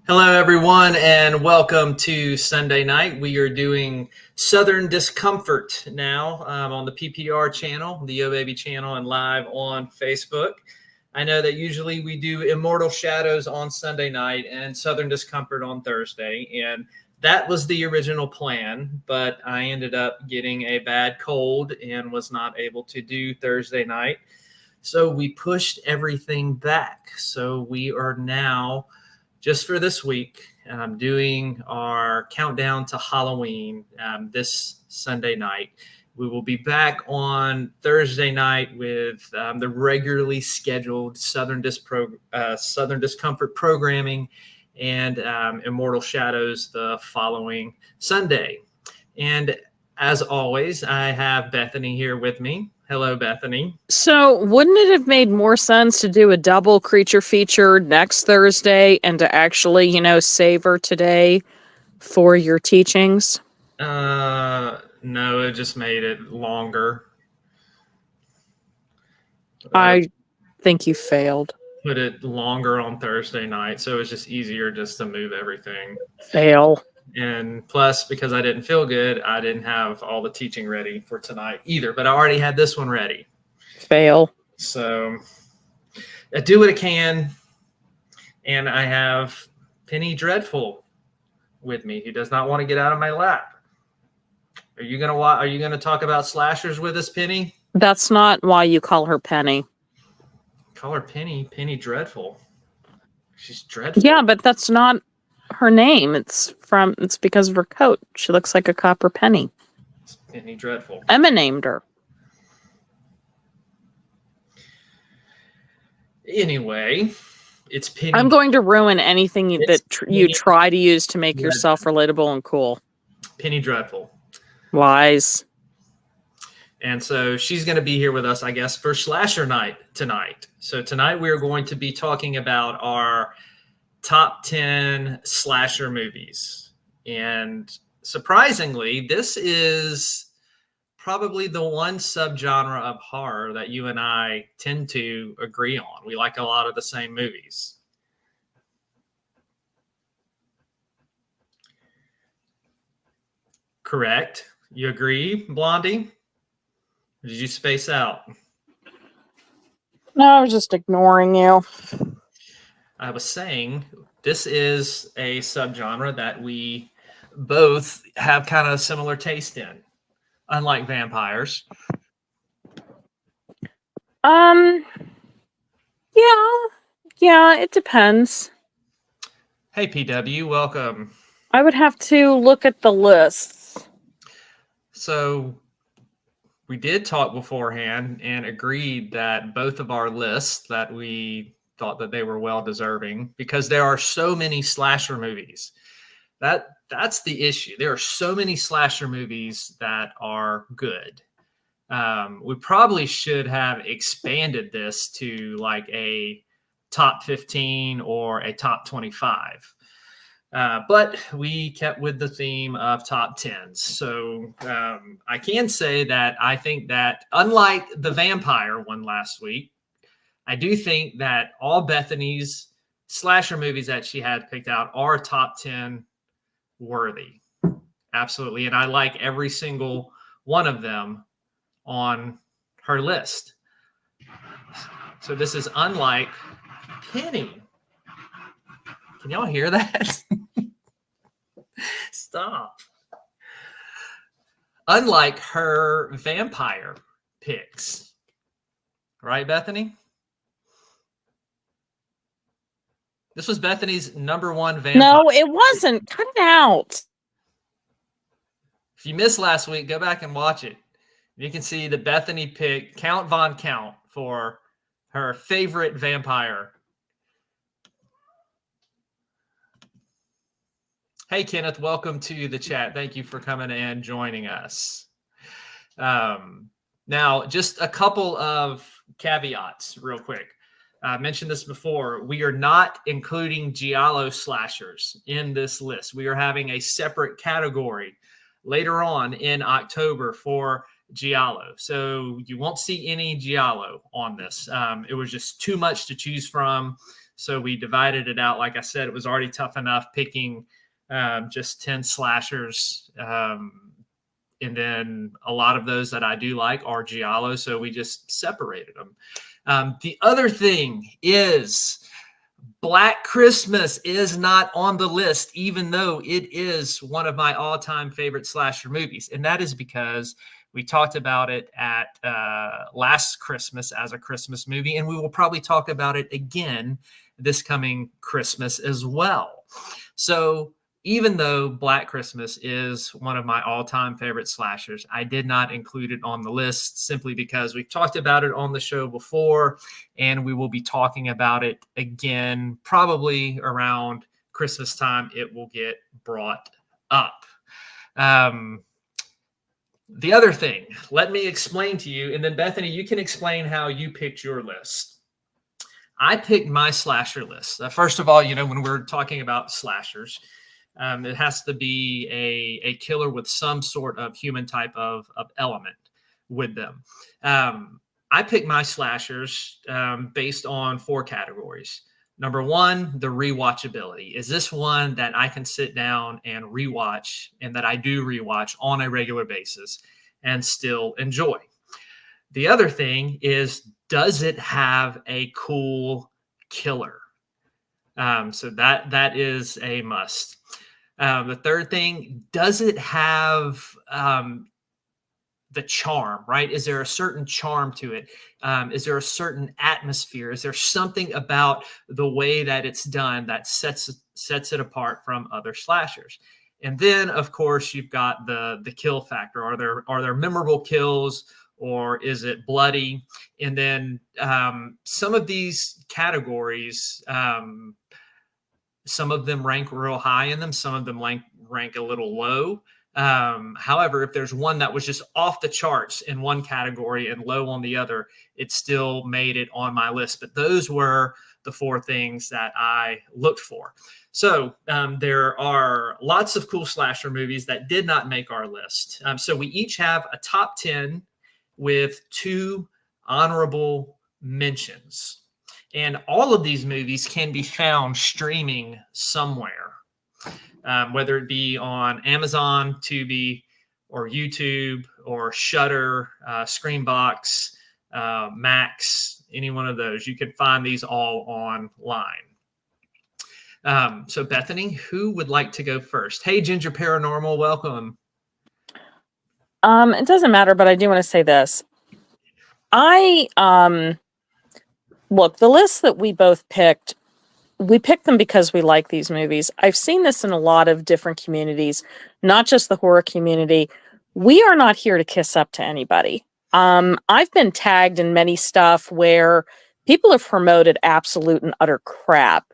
Hello, everyone, and welcome to Sunday night. We are doing Southern Discomfort now on the PPR channel, the Yo Baby channel, and live on Facebook. I know that usually we do Immortal Shadows on Sunday night and Southern Discomfort on Thursday, and that was the original plan, but I ended up getting a bad cold and was not able to do Thursday night. So we pushed everything back. So we are now, just for this week, doing our countdown to Halloween this Sunday night. We will be back on Thursday night with the regularly scheduled Southern Discomfort programming and Immortal Shadows the following Sunday. And as always, I have Bethany here with me. Hello, Bethany. So, wouldn't it have made more sense to do a double creature feature next Thursday and to actually, savor today for your teachings? No, it just made it longer. I think you failed. Put it longer on Thursday night, so it was just easier just to move everything. Fail. And plus, because I didn't feel good, I didn't have all the teaching ready for tonight either, but I already had this one ready. Fail. So I do what I can, and I have Penny Dreadful with me, who does not want to get out of my lap. Are you gonna talk about slashers with us, Penny? That's not why you call her Penny. Call her Penny Dreadful. She's dreadful. Yeah, but that's not her name. It's because of her coat. She looks like a copper penny. It's Penny Dreadful. Emma named her. Anyway, it's Penny. I'm going to ruin anything you try to use to make yourself relatable and cool. Penny Dreadful. Lies. And so she's going to be here with us, I guess, for Slasher Night tonight. So tonight we are going to be talking about our top 10 slasher movies. And surprisingly, this is probably the one subgenre of horror that you and I tend to agree on. We like a lot of the same movies. Correct? You agree, Blondie? Or did you space out? No, I was just ignoring you. I was saying this is a subgenre that we both have kind of similar taste in, unlike vampires. Yeah, it depends. Hey, PW, welcome. I would have to look at the lists. So we did talk beforehand and agreed that both of our lists that we thought that they were well deserving, because there are so many slasher movies. That's the issue. There are so many slasher movies that are good. We probably should have expanded this to like a top 15 or a top 25. But we kept with the theme of top 10s. So I can say that I think that, unlike the vampire one last week, I do think that all Bethany's slasher movies that she had picked out are top 10 worthy. Absolutely. And I like every single one of them on her list. So this is unlike Penny. Can y'all hear that? Stop. Unlike her vampire picks. Right, Bethany? This was Bethany's number one vampire. No, it wasn't. Cut it out. If you missed last week, go back and watch it. You can see that Bethany picked Count Von Count for her favorite vampire. Hey, Kenneth, welcome to the chat. Thank you for coming and joining us. Now, just a couple of caveats real quick. I mentioned this before. We are not including giallo slashers in this list. We are having a separate category later on in October for giallo. So you won't see any giallo on this. It was just too much to choose from. So we divided it out. Like I said, it was already tough enough picking just 10 slashers. And then a lot of those that I do like are giallo. So we just separated them. The other thing is Black Christmas is not on the list, even though it is one of my all-time favorite slasher movies. And that is because we talked about it at last Christmas as a Christmas movie, and we will probably talk about it again this coming Christmas as well. So even though Black Christmas is one of my all-time favorite slashers, I did not include it on the list simply because we've talked about it on the show before, and we will be talking about it again probably around Christmas time. It will get brought up. The other thing, let me explain to you, and then Bethany, you can explain how you picked your list. I picked my slasher list. First of all, when we're talking about slashers, it has to be a killer with some sort of human type of element with them. I picked my slashers based on 4 categories. Number 1, the rewatchability. Is this one that I can sit down and rewatch, and that I do rewatch on a regular basis and still enjoy? The other thing is, does it have a cool killer? So that is a must. The third thing, does it have the charm, right? Is there a certain charm to it? Is there a certain atmosphere? Is there something about the way that it's done that sets it apart from other slashers? And then, of course, you've got the kill factor. Are there memorable kills, or is it bloody? And then some of these categories, some of them rank real high in them. Some of them rank a little low. However, if there's one that was just off the charts in one category and low on the other, it still made it on my list. But those were the 4 things that I looked for. So there are lots of cool slasher movies that did not make our list. So we each have a top 10 with 2 honorable mentions. And all of these movies can be found streaming somewhere, whether it be on Amazon, Tubi, or YouTube, or Shudder, Screenbox, Max, any one of those. You can find these all online. So Bethany, who would like to go first? Hey, Ginger Paranormal, welcome. It doesn't matter, but I do want to say this. Look, the lists that we both picked, we picked them because we like these movies. I've seen this in a lot of different communities, not just the horror community. We are not here to kiss up to anybody. I've been tagged in many stuff where people have promoted absolute and utter crap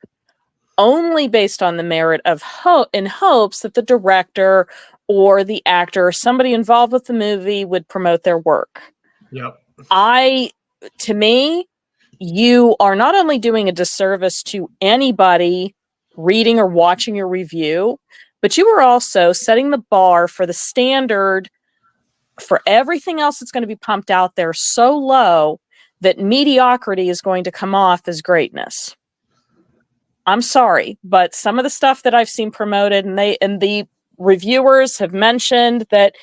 only based on the merit of in hopes that the director or the actor or somebody involved with the movie would promote their work. Yep. To me, you are not only doing a disservice to anybody reading or watching your review, but you are also setting the bar for the standard for everything else that's going to be pumped out there so low that mediocrity is going to come off as greatness. I'm sorry, but some of the stuff that I've seen promoted, and the reviewers have mentioned that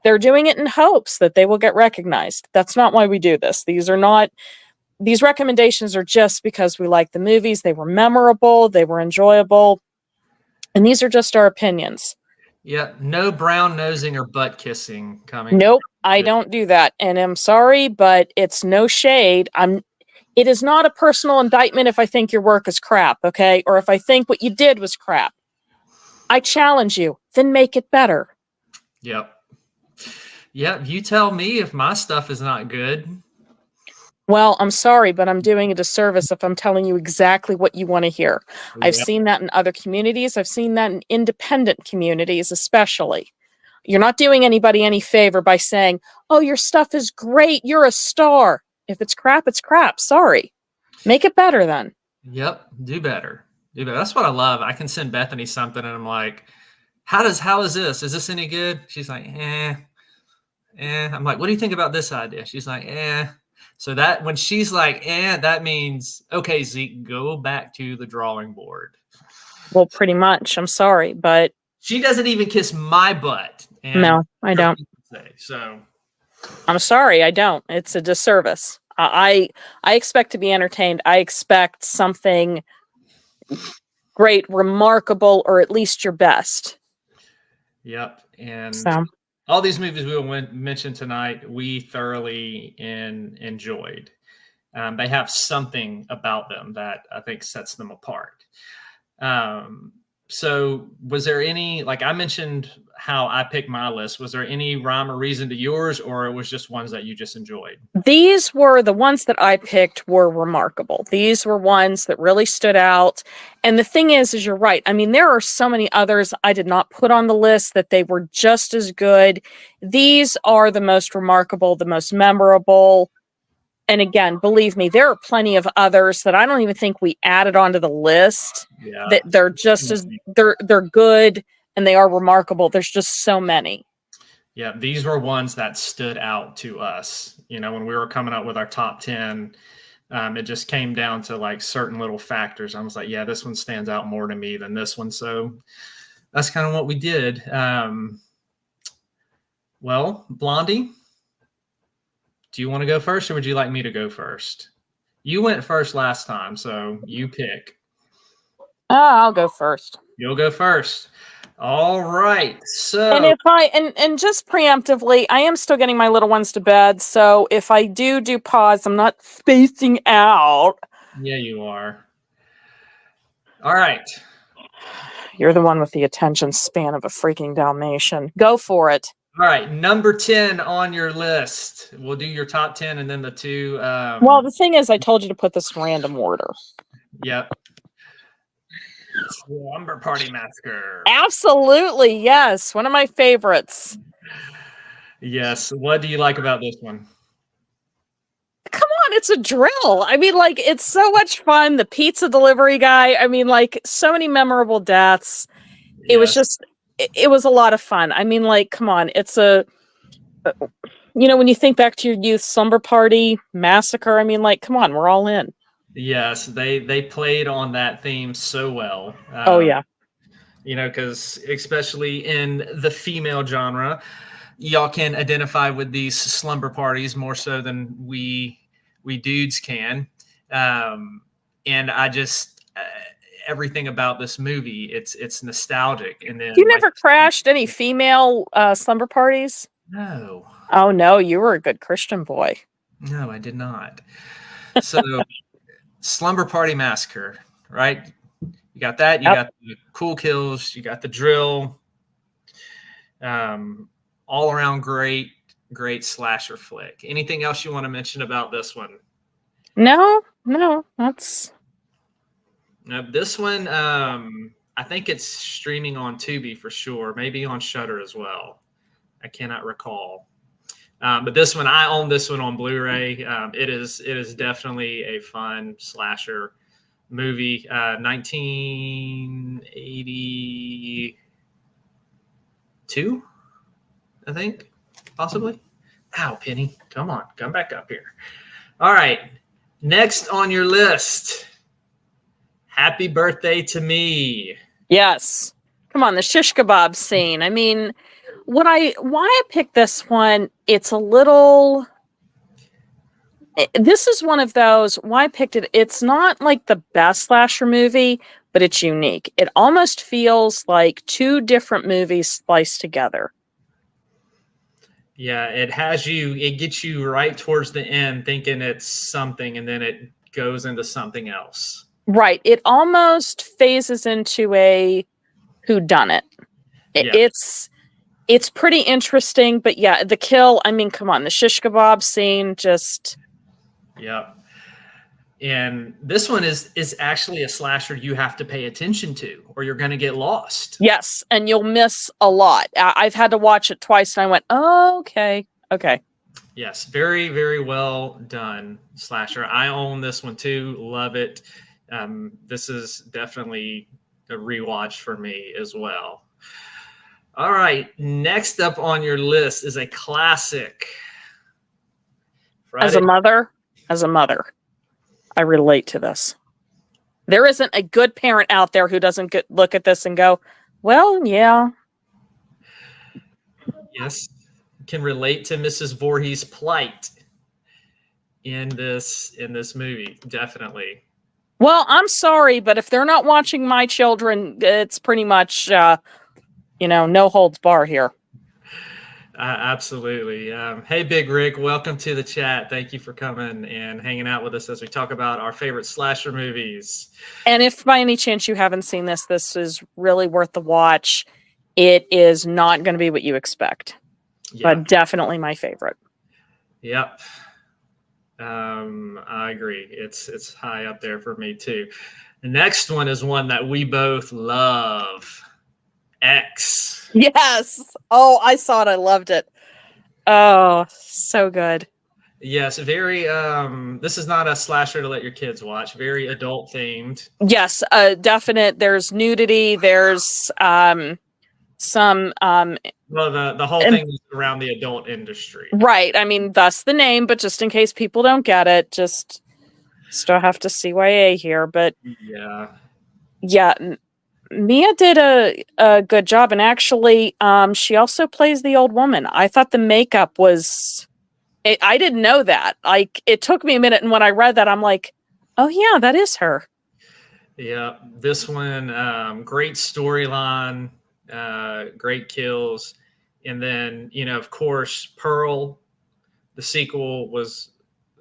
they're doing it in hopes that they will get recognized. That's not why we do this. These recommendations are just because we like the movies. They were memorable. They were enjoyable. And these are just our opinions. Yeah, no brown nosing or butt kissing coming. Nope, I don't do that. And I'm sorry, but it's no shade. It is not a personal indictment if I think your work is crap, okay? Or if I think what you did was crap. I challenge you, then make it better. Yep. Yep, you tell me if my stuff is not good. Well, I'm sorry, but I'm doing a disservice if I'm telling you exactly what you want to hear. Yep. I've seen that in other communities. I've seen that in independent communities, especially. You're not doing anybody any favor by saying, oh, your stuff is great. You're a star. If it's crap, it's crap. Sorry. Make it better then. Yep. Do better. That's what I love. I can send Bethany something and I'm like, how is this? Is this any good? She's like, eh. I'm like, what do you think about this idea? She's like, eh. So that when she's like, that means, okay, Zeke, go back to the drawing board. Well, pretty much. I'm sorry, but She doesn't even kiss my butt. And no, I don't. So I'm sorry, I don't. It's a disservice. I expect to be entertained. I expect something great, remarkable, or at least your best. Yep. And So all these movies we will mention tonight, we thoroughly enjoyed. They have something about them that I think sets them apart. So was there any, like I mentioned how I picked my list, was there any rhyme or reason to yours, or it was just ones that you just enjoyed? these were the ones that I picked were remarkable. These were ones that really stood out. And the thing is you're right. I mean, there are so many others I did not put on the list that they were just as good. These are the most remarkable, the most memorable. And again, believe me, there are plenty of others that I don't even think we added onto the list that Yeah. they're just as they're good and they are remarkable. There's just so many. Yeah, these were ones that stood out to us. You know, when we were coming up with our top 10, it just came down to like certain little factors. I was like, yeah, this one stands out more to me than this one. So that's kind of what we did. Well, Blondie, do you want to go first or would you like me to go first? You went first last time, so you pick. I'll go first. You'll go first. All right. And So if I and just preemptively, I am still getting my little ones to bed, so if I do pause, I'm not spacing out. yeah, you are. All right. You're the one with the attention span of a freaking Dalmatian. Go for it. All right. Number 10 on your list. We'll do your top 10 and then the two. Well, the thing is, I told you to put this in random order. Yep. Slumber Party Massacre. Absolutely, yes. One of my favorites. Yes. What do you like about this one? Come on, it's a drill. I mean, like, it's so much fun. The pizza delivery guy, I mean, like, so many memorable deaths. It was just, it was a lot of fun. I mean, like, come on, it's when you think back to your youth, Slumber Party Massacre, I mean, like, come on, we're all in. Yes, they played on that theme so well. Oh, yeah. You know, because especially in the female genre, y'all can identify with these slumber parties more so than we dudes can. And I just everything about this movie, it's nostalgic. And then You never crashed any female slumber parties? no, Oh, no, you were a good Christian boy. no, I did not. So Slumber Party Massacre, right? You got that. You got the cool kills. You got the drill. All around great slasher flick. Anything else you want to mention about this one? No, that's. This one, I think it's streaming on Tubi for sure. Maybe on Shudder as well. I cannot recall. But this one, I own this one on Blu-ray. It is definitely a fun slasher movie. 1982, I think, possibly. Ow, Penny, come on, come back up here. All right, next on your list, Happy Birthday to Me. Yes. Come on, the shish kebab scene. I mean, why I picked this one, it's a little. This is one of those, why I picked it, it's not like the best slasher movie, but it's unique. It almost feels like two different movies spliced together. Yeah, it gets you right towards the end thinking it's something, and then it goes into something else. Right. It almost phases into a whodunit. Yeah. It's pretty interesting, but yeah, the kill, I mean, come on, the shish kebab scene just. Yeah. And this one is actually a slasher you have to pay attention to, or you're going to get lost. Yes, and you'll miss a lot. I've had to watch it twice, and I went, oh, okay. Yes, very, very well done slasher. I own this one too. Love it. This is definitely a rewatch for me as well. All right, next up on your list is a classic As a Friday. mother, I relate to this. There isn't a good parent out there who doesn't look at this and go, well, yeah. Yes, can relate to Mrs. Voorhees' plight in this movie, definitely. Well, I'm sorry, but if they're not watching my children, it's pretty much, no holds bar here. Absolutely. Hey, Big Rick, welcome to the chat. Thank you for coming and hanging out with us as we talk about our favorite slasher movies. And if by any chance you haven't seen this is really worth the watch. It is not going to be what you expect, but definitely my favorite. Yep. I agree. It's high up there for me too. The next one is one that we both love. X. Yes. Oh, I saw it. I loved it. Oh, so good. Yes, very this is not a slasher to let your kids watch. Very adult themed. Yes, definite. There's nudity, there's some Well, the whole thing is around the adult industry. Right. I mean, thus the name, but just in case people don't get it, just still have to CYA here. But yeah, Mia did a good job, and actually, she also plays the old woman. I thought the makeup was. I didn't know that. Like, it took me a minute, and when I read that, I'm like, oh yeah, that is her. Yeah, this one, great storyline, great kills, and then of course, Pearl. The sequel was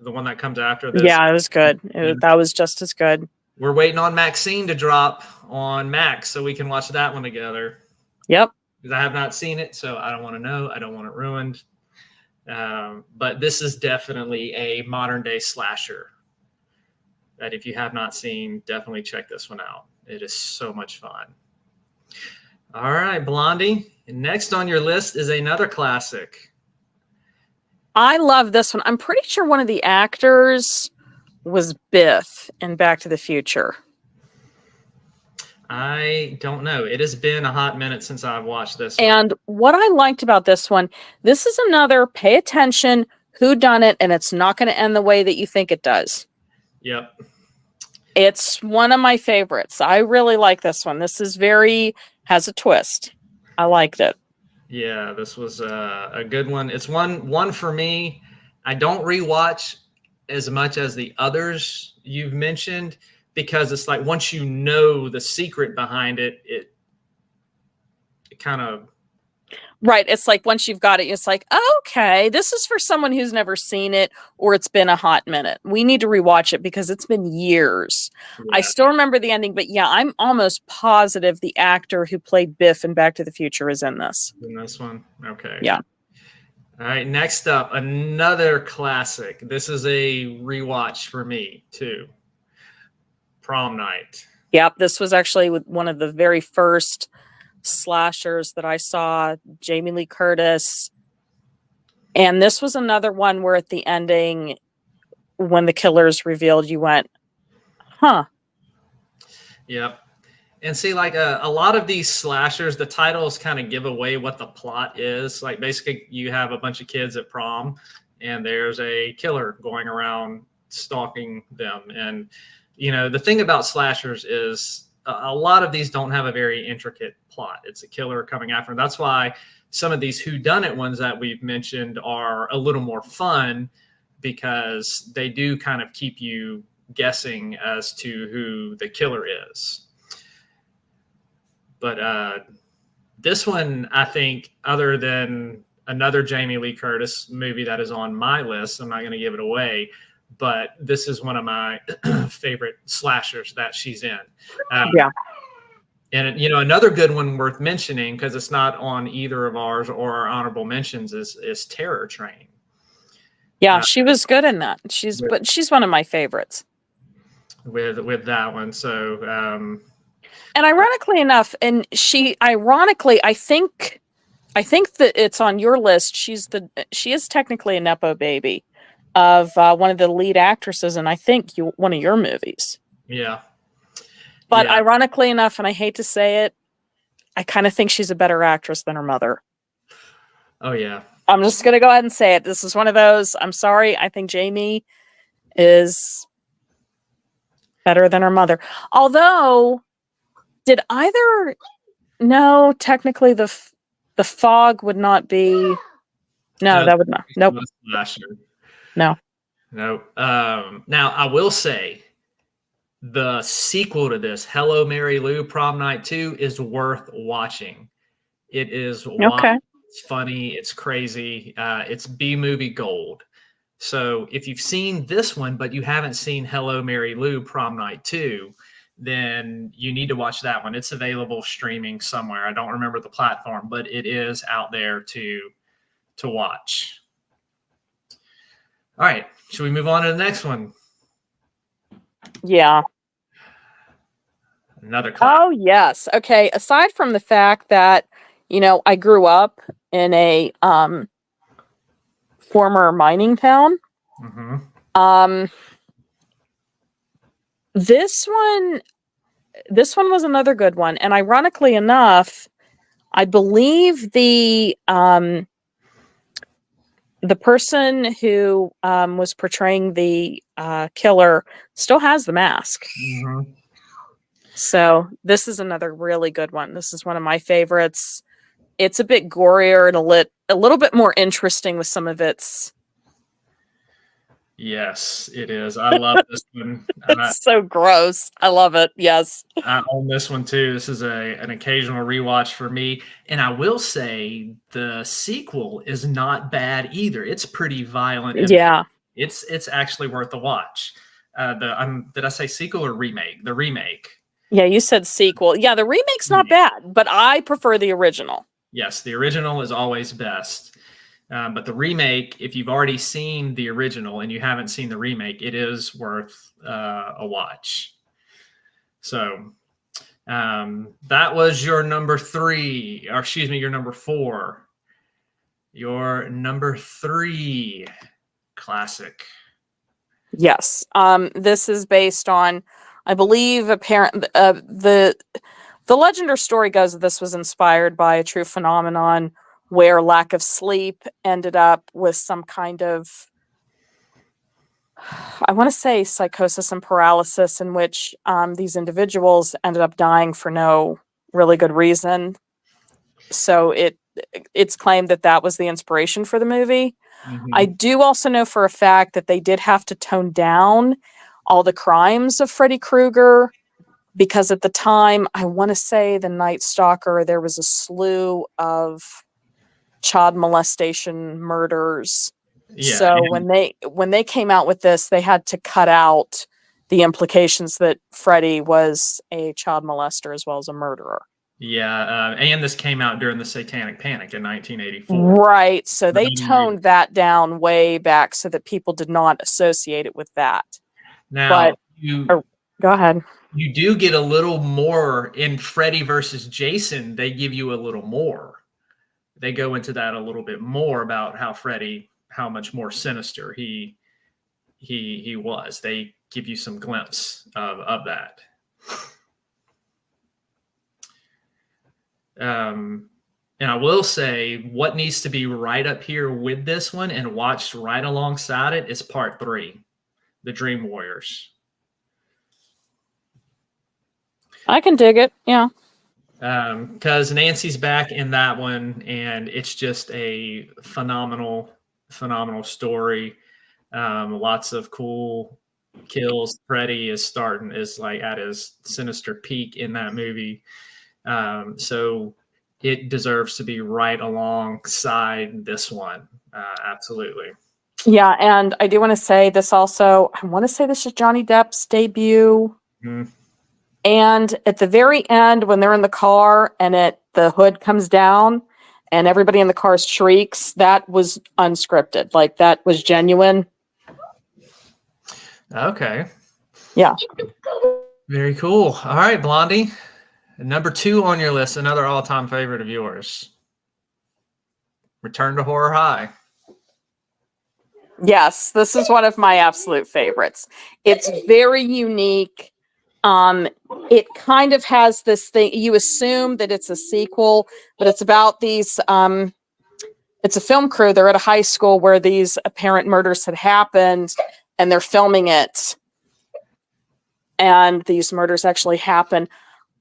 the one that comes after this. Yeah, it was good. That was just as good. We're waiting on Maxine to drop on Max so we can watch that one together. Yep. Because I have not seen it, so I don't want to know. I don't want it ruined. But this is definitely a modern day slasher that if you have not seen, definitely check this one out. It is so much fun. All right, Blondie. Next on your list is another classic. I love this one. I'm pretty sure one of the actors was Biff in Back to the Future. I don't know. It has been a hot minute since I've watched this one. And what I liked about this one, this is another pay attention, who done it, and it's not going to end the way that you think it does. Yep. It's one of my favorites. I really like this one. This is has a twist. I liked it. Yeah, this was a good one. It's one for me. I don't rewatch as much as the others you've mentioned because it's like once you know the secret behind it, it kind of right. It's like once you've got it, it's like, okay, this is for someone who's never seen it or it's been a hot minute. We need to rewatch it because it's been years. Yeah. I still remember the ending, but yeah, I'm almost positive the actor who played Biff in Back to the Future is in this. In this one? Okay. Yeah. All right, next up, another classic. This is a rewatch for me, too. Prom Night. Yep, this was actually one of the very first slashers that I saw, Jamie Lee Curtis. And this was another one where at the ending, when the killer's revealed, you went, huh. Yep. And see, like a lot of these slashers, the titles kind of give away what the plot is. Like basically you have a bunch of kids at prom and there's a killer going around stalking them. And, the thing about slashers is a lot of these don't have a very intricate plot. It's a killer coming after them. That's why some of these whodunit ones that we've mentioned are a little more fun because they do kind of keep you guessing as to who the killer is. But this one, I think, other than another Jamie Lee Curtis movie that is on my list, I'm not going to give it away, but this is one of my favorite slashers that she's in. Yeah. And, another good one worth mentioning, because it's not on either of ours or our honorable mentions, is Terror Train. Yeah, she was good in that. She's one of my favorites. With that one. So... and ironically enough, I think that it's on your list. She is technically a Nepo baby of one of the lead actresses, and I think one of your movies. Yeah. But ironically enough, and I hate to say it, I kind of think she's a better actress than her mother. Oh yeah. I'm just going to go ahead and say it. This is one of those. I'm sorry. I think Jamie is better than her mother. Although, did either? No, technically the fog would not be. No, that would not. Nope. Slasher. No. Nope. Now I will say, the sequel to this, Hello Mary Lou Prom Night 2, is worth watching. It is wild. Okay. It's funny. It's crazy. It's B-movie gold. So if you've seen this one, but you haven't seen Hello Mary Lou Prom Night 2, then you need to watch that one. It's available streaming somewhere. I don't remember the platform, but it is out there to watch. All right. Should we move on to the next one? Yeah. Another class. Oh, yes. Okay. Aside from the fact that, I grew up in a former mining town. Mm-hmm. This one was another good one. And ironically enough, I believe the person who was portraying the killer still has the mask. Mm-hmm. So this is another really good one. This is one of my favorites. It's a bit gorier and a little bit more interesting with some of its. Yes, it is. I love this one. It's so gross. I love it. Yes. I own this one too. This is an occasional rewatch for me. And I will say the sequel is not bad either. It's pretty violent. And yeah. It's actually worth a watch. Did I say sequel or remake? The remake. Yeah, you said sequel. Yeah, the remake's not bad, but I prefer the original. Yes, the original is always best. But the remake, if you've already seen the original and you haven't seen the remake, it is worth a watch. So that was your number 3, or excuse me, your number 4. Your number 3 classic. Yes. This is based on, I believe, the legend or story goes that this was inspired by a true phenomenon where lack of sleep ended up with some kind of, I want to say, psychosis and paralysis, in which these individuals ended up dying for no really good reason. So it's claimed that was the inspiration for the movie. Mm-hmm. I do also know for a fact that they did have to tone down all the crimes of Freddy Krueger, because at the time, I want to say the Night Stalker, there was a slew of child molestation murders. Yeah, so when they came out with this, they had to cut out the implications that Freddy was a child molester as well as a murderer. Yeah, and this came out during the Satanic Panic in 1984. Right, so they toned that down way back so that people did not associate it with that. Now, go ahead. You do get a little more in Freddy versus Jason. They give you a little more. They go into that a little bit more about how Freddy, how much more sinister he was. They give you some glimpse of that. And I will say, what needs to be right up here with this one and watched right alongside it is part 3, The Dream Warriors. I can dig it. Yeah. Because Nancy's back in that one, and it's just a phenomenal story. Lots of cool kills. Freddy is like at his sinister peak in that movie. So it deserves to be right alongside this one. Absolutely. Yeah, and I do want to say this also. I want to say this is Johnny Depp's debut. Mm-hmm. And at the very end, when they're in the car and the hood comes down and everybody in the car shrieks, that was unscripted. Like, that was genuine. Okay. Yeah. Very cool. All right, Blondie. Number 2 on your list, another all-time favorite of yours. Return to Horror High. Yes, this is one of my absolute favorites. It's very unique. It kind of has this thing, you assume that it's a sequel, but it's about these It's a film crew. They're at a high school where these apparent murders had happened, and they're filming it. And these murders actually happen.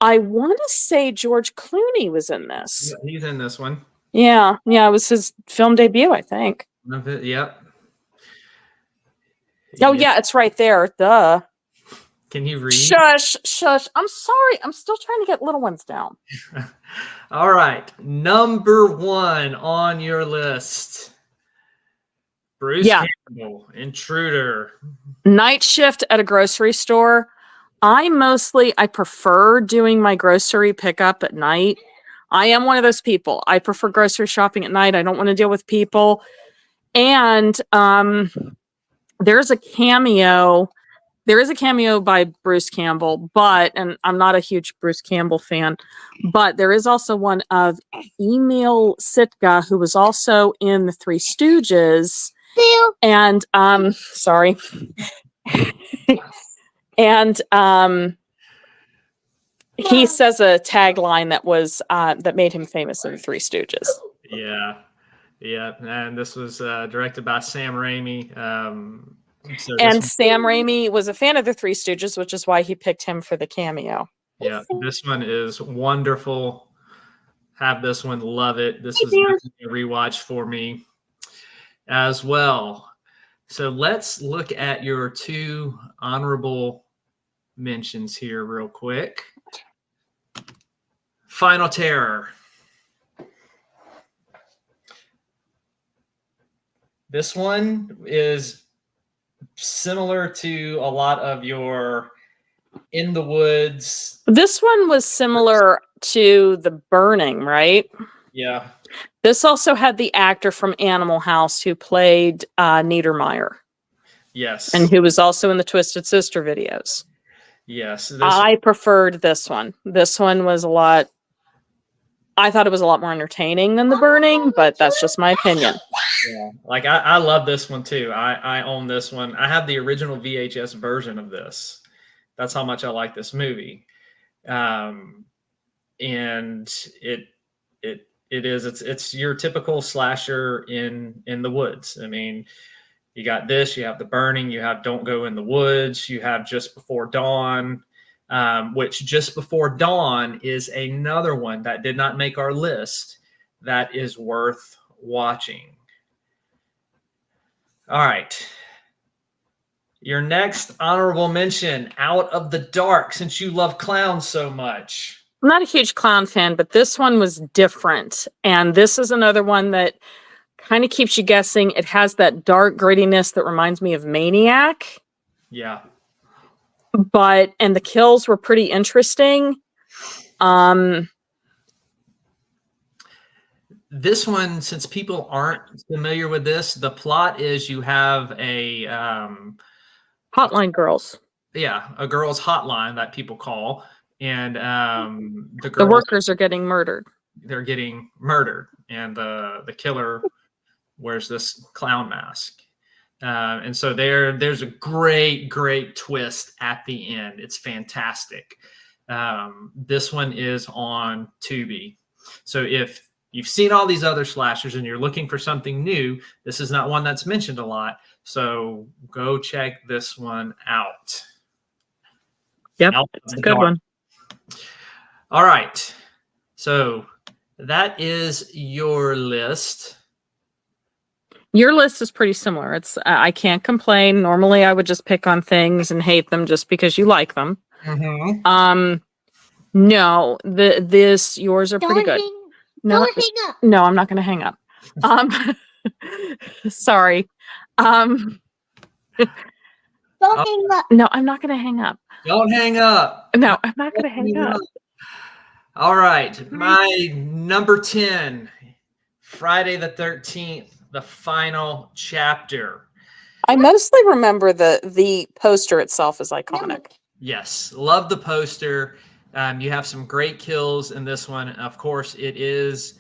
I want to say George Clooney was in this. Yeah, he's in this one. Yeah, it was his film debut, I think. Yep. Oh, yeah, it's right there. Duh. Can you read? Shush. I'm sorry. I'm still trying to get little ones down. All right. Number 1 on your list. Bruce Campbell, Intruder. Night shift at a grocery store. I prefer doing my grocery pickup at night. I am one of those people. I prefer grocery shopping at night. I don't want to deal with people. And there's a cameo by Bruce Campbell, and I'm not a huge Bruce Campbell fan, but there is also one of Emil Sitka, who was also in the Three Stooges. And sorry. And he says a tagline that made him famous in the Three Stooges. Yeah. And this was directed by Sam Raimi. Sam Raimi was a fan of the Three Stooges, which is why he picked him for the cameo. Yeah, this one is wonderful. Have this one, love it. This was a rewatch for me as well. So let's look at your 2 honorable mentions here real quick. Final Terror. This one is similar to a lot of your In the Woods. This one was similar to The Burning, right? Yeah. This also had the actor from Animal House who played Niedermeyer. Yes. And who was also in the Twisted Sister videos. Yes. I preferred this one. This one was I thought it was a lot more entertaining than The Burning, but that's just my opinion. Yeah, like I love this one too. I own this one. I have the original VHS version of this. That's how much I like this movie. And it's your typical slasher in the woods. I mean, you got this, you have The Burning, you have Don't Go in the Woods, you have Just Before Dawn. Which Just Before Dawn is another one that did not make our list that is worth watching. All right. Your next honorable mention, Out of the Dark, since you love clowns so much. I'm not a huge clown fan, but this one was different. And this is another one that kind of keeps you guessing. It has that dark grittiness that reminds me of Maniac. Yeah. And the kills were pretty interesting. This one, since people aren't familiar with this, the plot is you have a Hotline girls. Yeah, a girls' hotline that people call, and the workers are getting murdered. They're getting murdered, and the killer wears this clown mask. And so there's a great twist at the end. It's fantastic. This one is on Tubi. So if you've seen all these other slashers and you're looking for something new, this is not one that's mentioned a lot. So go check this one out. Yep, it's a good one. All right. So that is your list. Your list is pretty similar. It's I can't complain. Normally, I would just pick on things and hate them just because you like them. Mm-hmm. No, yours are pretty good. Don't hang up. No, I'm not going to hang up. Sorry. Don't hang up. No, I'm not going to hang up. Don't hang up. No, I'm not going to hang up. All right, my number 10, Friday the 13th, the final chapter. I mostly remember the poster itself is iconic. Yes, love the poster. You have some great kills in this one. Of course, it is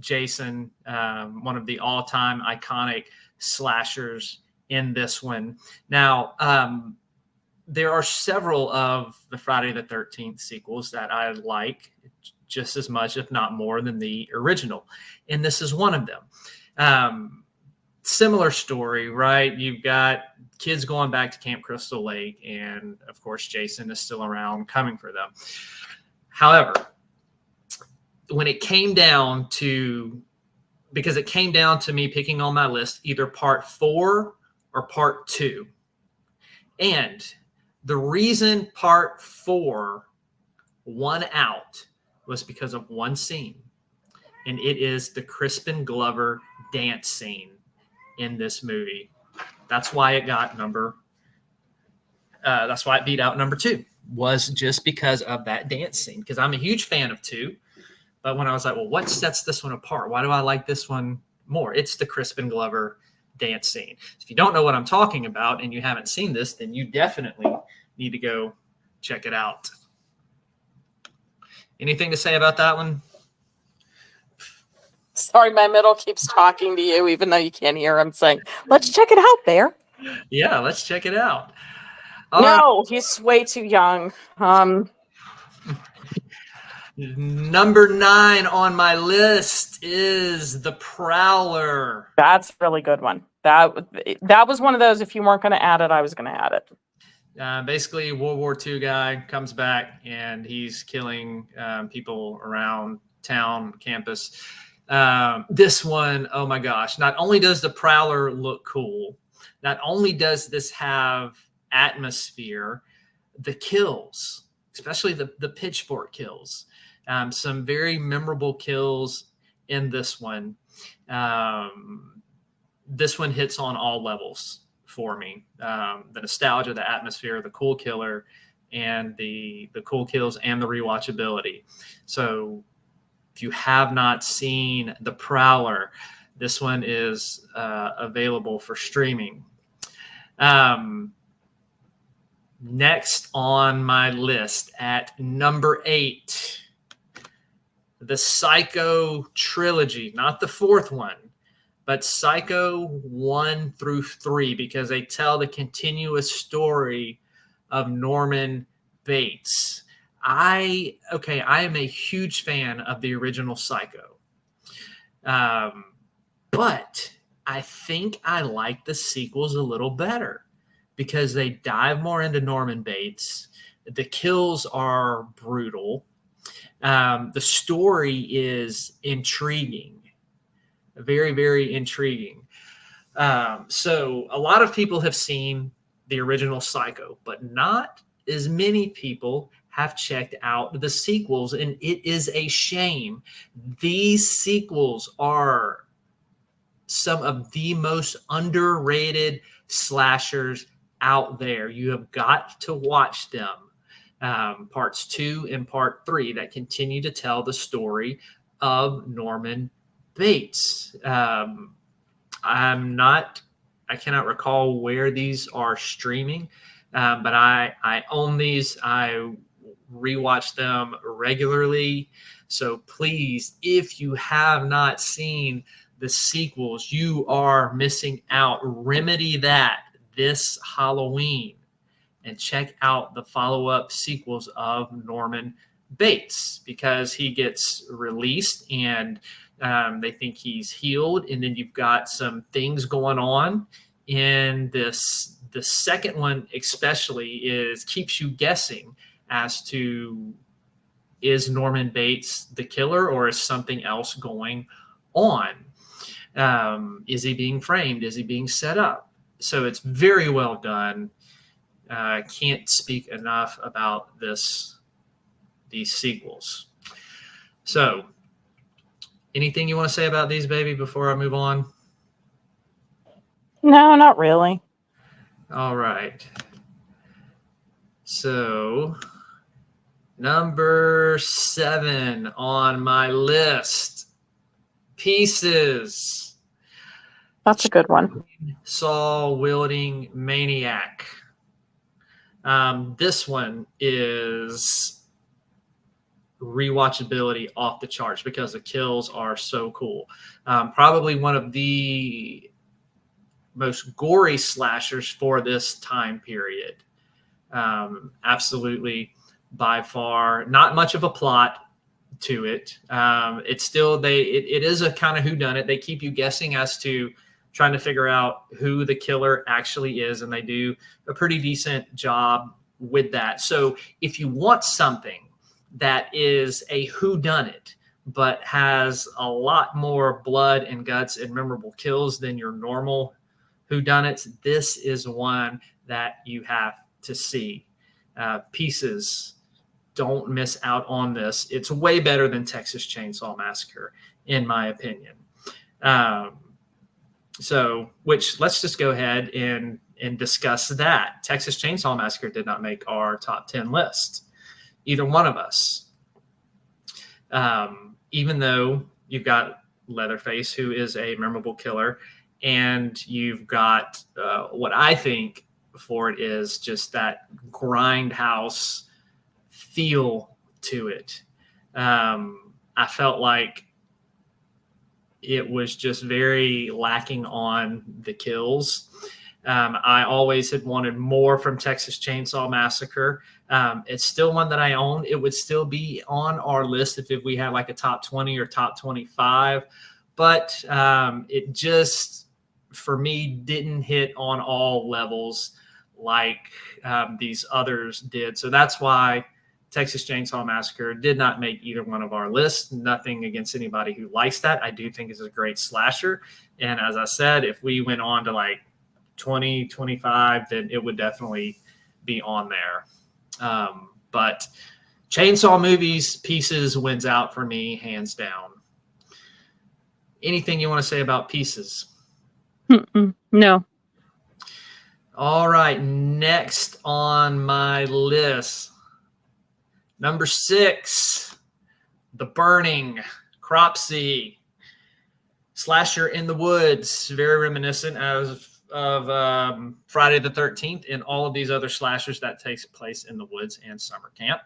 Jason, one of the all-time iconic slashers in this one. Now, there are several of the Friday the 13th sequels that I like just as much, if not more, than the original. And this is one of them. Similar story, right? You've got kids going back to Camp Crystal Lake, and of course, Jason is still around coming for them. However, when it came down to, because it came down to me picking on my list either part 4 or part 2. And the reason part 4 won out was because of one scene, and it is the Crispin Glover dance scene in this movie. That's why it got that's why it beat out number 2, was just because of that dance scene. Because I'm a huge fan of 2, but when I was like, well, what sets this one apart? Why do I like this one more? It's the Crispin Glover dance scene. If you don't know what I'm talking about and you haven't seen this, then you definitely need to go check it out. Anything to say about that one? Sorry, my middle keeps talking to you, even though you can't hear him saying, let's check it out, Bear. Yeah, let's check it out. No, he's way too young. Number 9 on my list is The Prowler. That's a really good one. That was one of those, if you weren't going to add it, I was going to add it. Basically, World War II guy comes back and he's killing people around town, campus. This one, oh my gosh, not only does The Prowler look cool, not only does this have atmosphere, the kills, especially the pitchfork kills, some very memorable kills in this one. This one hits on all levels for me. The nostalgia, the atmosphere, the cool killer, and the cool kills and the rewatchability. So if you have not seen The Prowler, this one is available for streaming. Next on my list at number 8, the Psycho trilogy, not the 4th one, but Psycho 1 through 3, because they tell the continuous story of Norman Bates. I am a huge fan of the original Psycho. But I think I like the sequels a little better because they dive more into Norman Bates. The kills are brutal. The story is intriguing, very, very intriguing. So a lot of people have seen the original Psycho, but not as many people have checked out the sequels, and it is a shame. These sequels are some of the most underrated slashers out there. You have got to watch them. Parts 2 and part 3 that continue to tell the story of Norman Bates. I cannot recall where these are streaming, but I own these. I rewatch them regularly. So please, if you have not seen the sequels, you are missing out. Remedy that this Halloween and check out the follow-up sequels of Norman Bates, because he gets released and they think he's healed, and then you've got some things going on in this. The second one especially keeps you guessing as to, is Norman Bates the killer or is something else going on? Is he being framed? Is he being set up? So it's very well done. I can't speak enough about these sequels. So anything you want to say about these, baby, before I move on? No, not really. All right. So number 7 on my list, Pieces. That's a good one. Saw wielding maniac. This one is rewatchability off the charts because the kills are so cool. Probably one of the most gory slashers for this time period. Absolutely, by far, not much of a plot. to it. It's still it is a kind of whodunit. They keep you guessing as to trying to figure out who the killer actually is, and they do a pretty decent job with that. So if you want something that is a whodunit but has a lot more blood and guts and memorable kills than your normal whodunits, this is one that you have to see. Pieces, don't miss out on this. It's way better than Texas Chainsaw Massacre, in my opinion. So, which let's just go ahead and discuss that. Texas Chainsaw Massacre did not make our top 10 list, either one of us. Even though you've got Leatherface, who is a memorable killer, and you've got what I think for it is just that grindhouse feel to it. I felt like it was just very lacking on the kills. I always had wanted more from Texas Chainsaw Massacre. It's still one that I own. It would still be on our list if we had like a top 20 or top 25. But it just, for me, didn't hit on all levels like these others did. So that's why Texas Chainsaw Massacre did not make either one of our lists. Nothing against anybody who likes that. I do think it's a great slasher. And as I said, if we went on to like 20, 25, then it would definitely be on there. But Chainsaw movies, Pieces wins out for me, hands down. Anything you want to say about Pieces? No. All right, next on my list, number 6, The Burning, Cropsey, slasher in the woods, very reminiscent of Friday the 13th and all of these other slashers that takes place in the woods and summer camp.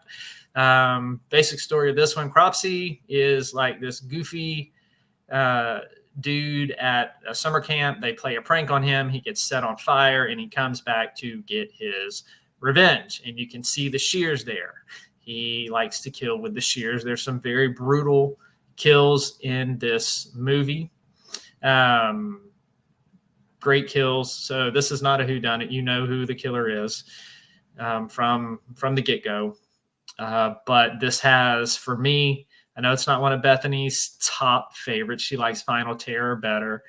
Basic story of this one, Cropsey is like this goofy dude at a summer camp. They play a prank on him. He gets set on fire and he comes back to get his revenge. And you can see the shears there. He likes to kill with the shears. There's some very brutal kills in this movie. Great kills. So this is not a whodunit. You know who the killer is from the get-go. But this has, for me, I know it's not one of Bethany's top favorites. She likes Final Terror better.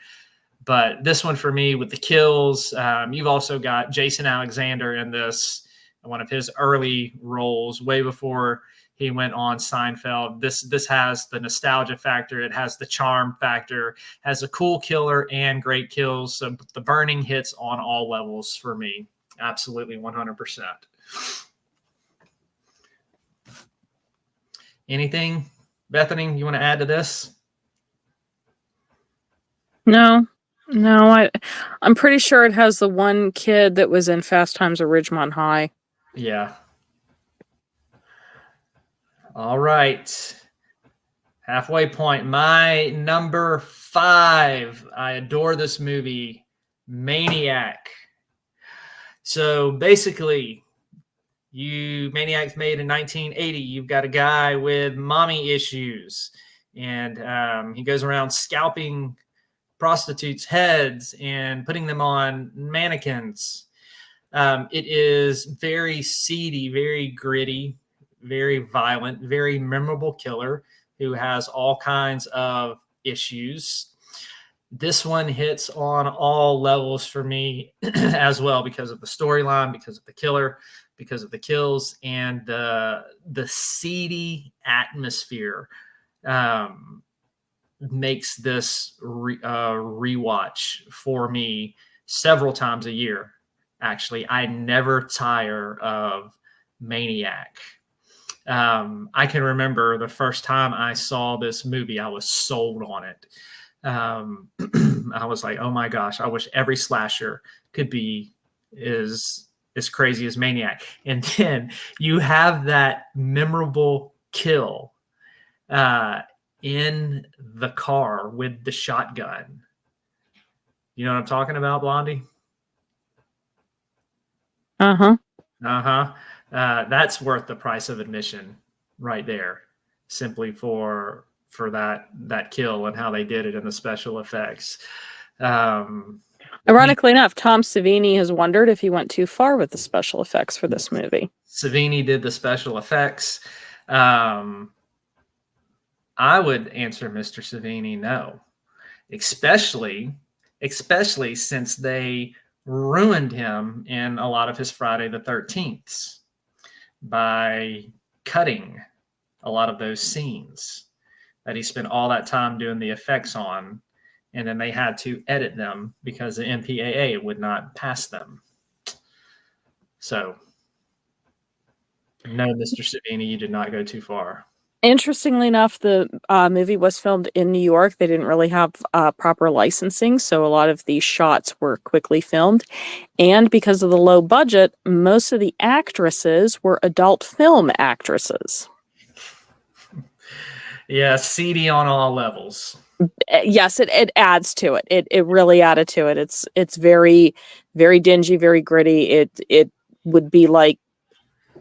But this one for me with the kills, you've also got Jason Alexander in this, one of his early roles, way before he went on Seinfeld. This has the nostalgia factor. It has the charm factor, has a cool killer and great kills. So The Burning hits on all levels for me. Absolutely 100%. Anything, Bethany, you want to add to this? No, I'm pretty sure it has the one kid that was in Fast Times at Ridgemont High. Yeah. All right. Halfway point. My number 5. I adore this movie, Maniac. So basically, Maniac's made in 1980. You've got a guy with mommy issues, and he goes around scalping prostitutes' heads and putting them on mannequins. It is very seedy, very gritty, very violent, very memorable killer who has all kinds of issues. This one hits on all levels for me as well, because of the storyline, because of the killer, because of the kills, and the seedy atmosphere makes this rewatch for me several times a year. Actually, I never tire of Maniac. I can remember the first time I saw this movie, I was sold on it. I was like, oh my gosh, I wish every slasher could be as crazy as Maniac. And then you have that memorable kill in the car with the shotgun. You know what I'm talking about, Blondie? Uh-huh. That's worth the price of admission right there. simply for that kill and how they did it in the special effects. Ironically enough, Tom Savini has wondered if he went too far with the special effects for this movie. Savini did the special effects. I would answer Mr. Savini no, especially since they ruined him in a lot of his Friday the 13th by cutting a lot of those scenes that he spent all that time doing the effects on, and then they had to edit them because the MPAA would not pass them. So, no, Mr. Savini, you did not go too far. Interestingly enough, the movie was filmed in New York. They didn't really have proper licensing, so a lot of these shots were quickly filmed. And because of the low budget, most of the actresses were adult film actresses. Yeah, seedy on all levels. Yes, it adds to it. It really added to it. It's very, very dingy, very gritty. It would be like,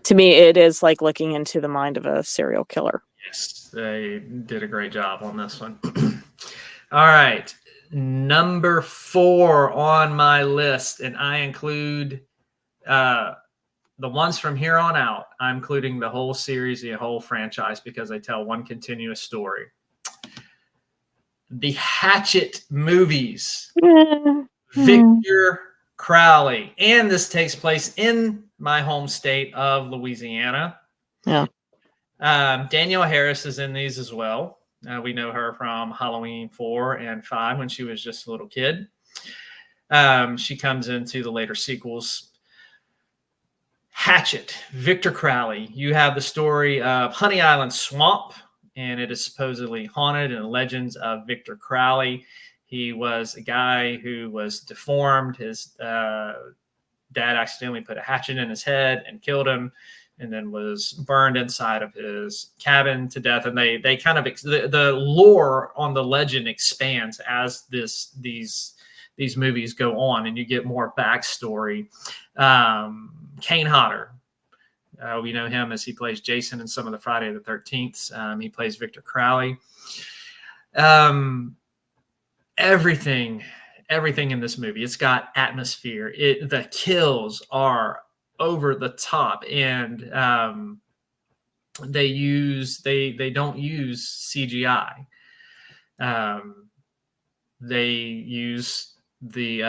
to me, it is like looking into the mind of a serial killer. Yes, they did a great job on this one. All right, number 4 on my list, and I include the ones from here on out. I'm including the whole series, the whole franchise, because they tell one continuous story. The Hatchet movies. Victor Crowley. And this takes place in my home state of Louisiana. Yeah. Danielle Harris is in these as well. We know her from Halloween 4 and 5 when she was just a little kid. She comes into the later sequels. Hatchet, Victor Crowley. You have the story of Honey Island Swamp, and it is supposedly haunted, and the legends of Victor Crowley. He was a guy who was deformed. His dad accidentally put a hatchet in his head and killed him, and then was burned inside of his cabin to death. And they kind of the lore on the legend expands as these movies go on, and you get more backstory. Kane Hodder, we know him as he plays Jason in some of the Friday the 13th. He plays Victor Crowley. Everything in this movie, it's got atmosphere. The kills are over the top, and they don't use CGI. They use the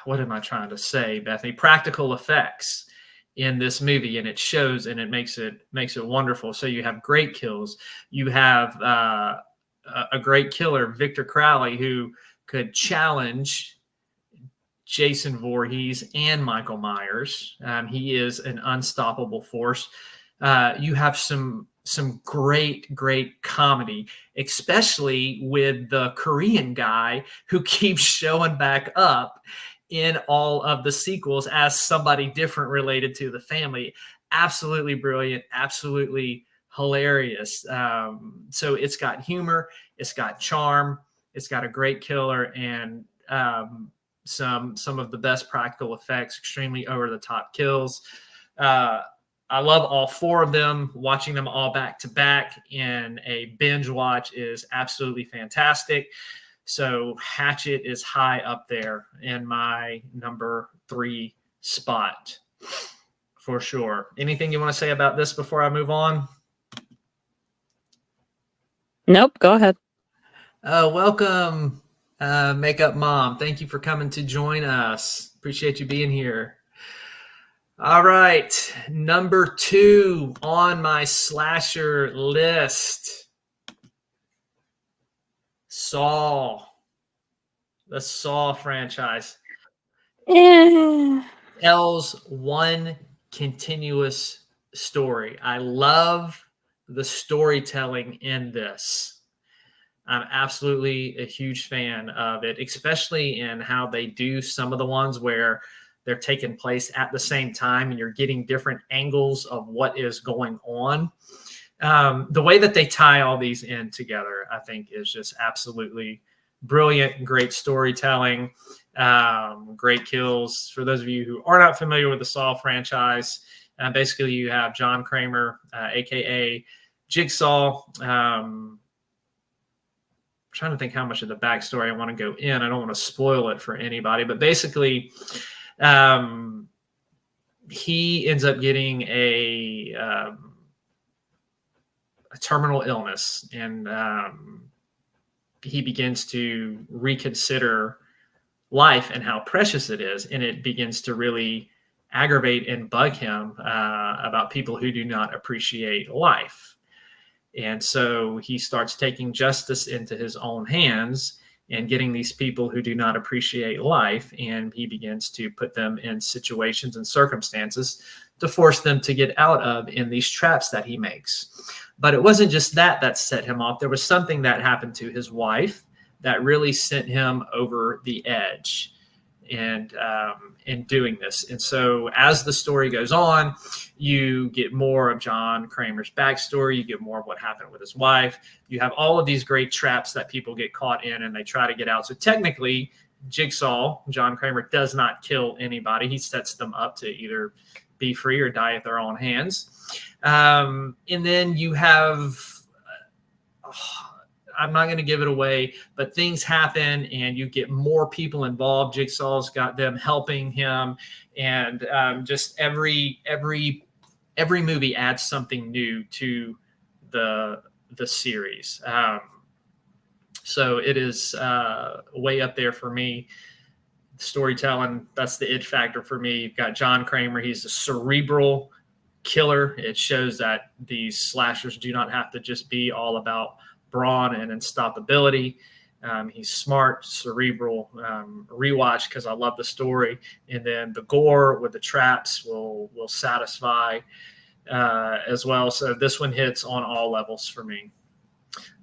what am I trying to say, Bethany? Practical effects in this movie, and it shows, and it makes it wonderful. So you have great kills. You have a great killer, Victor Crowley, who could challenge Jason Voorhees and Michael Myers. He is an unstoppable force. You have some great comedy, especially with the Korean guy who keeps showing back up in all of the sequels as somebody different related to the family. Absolutely brilliant, absolutely hilarious. So it's got humor, it's got charm, it's got a great killer, and some of the best practical effects, extremely over the top kills. I love all 4 of them. Watching them all back to back in a binge watch is absolutely fantastic. So Hatchet is high up there in my number 3 spot for sure. Anything you want to say about this before I move on? Nope, go ahead. Welcome, Makeup Mom. Thank you for coming to join us. Appreciate you being here. All right, number 2 on my slasher list. Saw. The Saw franchise tells one continuous story. I love the storytelling in this. I'm absolutely a huge fan of it, especially in how they do some of the ones where they're taking place at the same time and you're getting different angles of what is going on. The way that they tie all these in together, I think, is just absolutely brilliant. Great storytelling, great kills. For those of you who are not familiar with the Saw franchise, basically you have John Kramer, aka Jigsaw, trying to think how much of the backstory I want to go in. I don't want to spoil it for anybody, but basically, he ends up getting a terminal illness, and he begins to reconsider life and how precious it is, and it begins to really aggravate and bug him about people who do not appreciate life. And so he starts taking justice into his own hands and getting these people who do not appreciate life, and he begins to put them in situations and circumstances to force them to get out of in these traps that he makes. But it wasn't just that set him off. There was something that happened to his wife that really sent him over the edge and in doing this. And so as the story goes on, you get more of John Kramer's backstory. You get more of what happened with his wife. You have all of these great traps that people get caught in and they try to get out. So technically, Jigsaw, John Kramer, does not kill anybody. He sets them up to either be free or die at their own hands. And then you have... I'm not going to give it away, but things happen and you get more people involved. Jigsaw's got them helping him, and just every movie adds something new to the series. So it is way up there for me. Storytelling, that's the it factor for me. You've got John Kramer. He's a cerebral killer. It shows that these slashers do not have to just be all about brawn and unstoppability. He's smart, cerebral. Rewatch because I love the story, and then the gore with the traps will satisfy as well. So this one hits on all levels for me.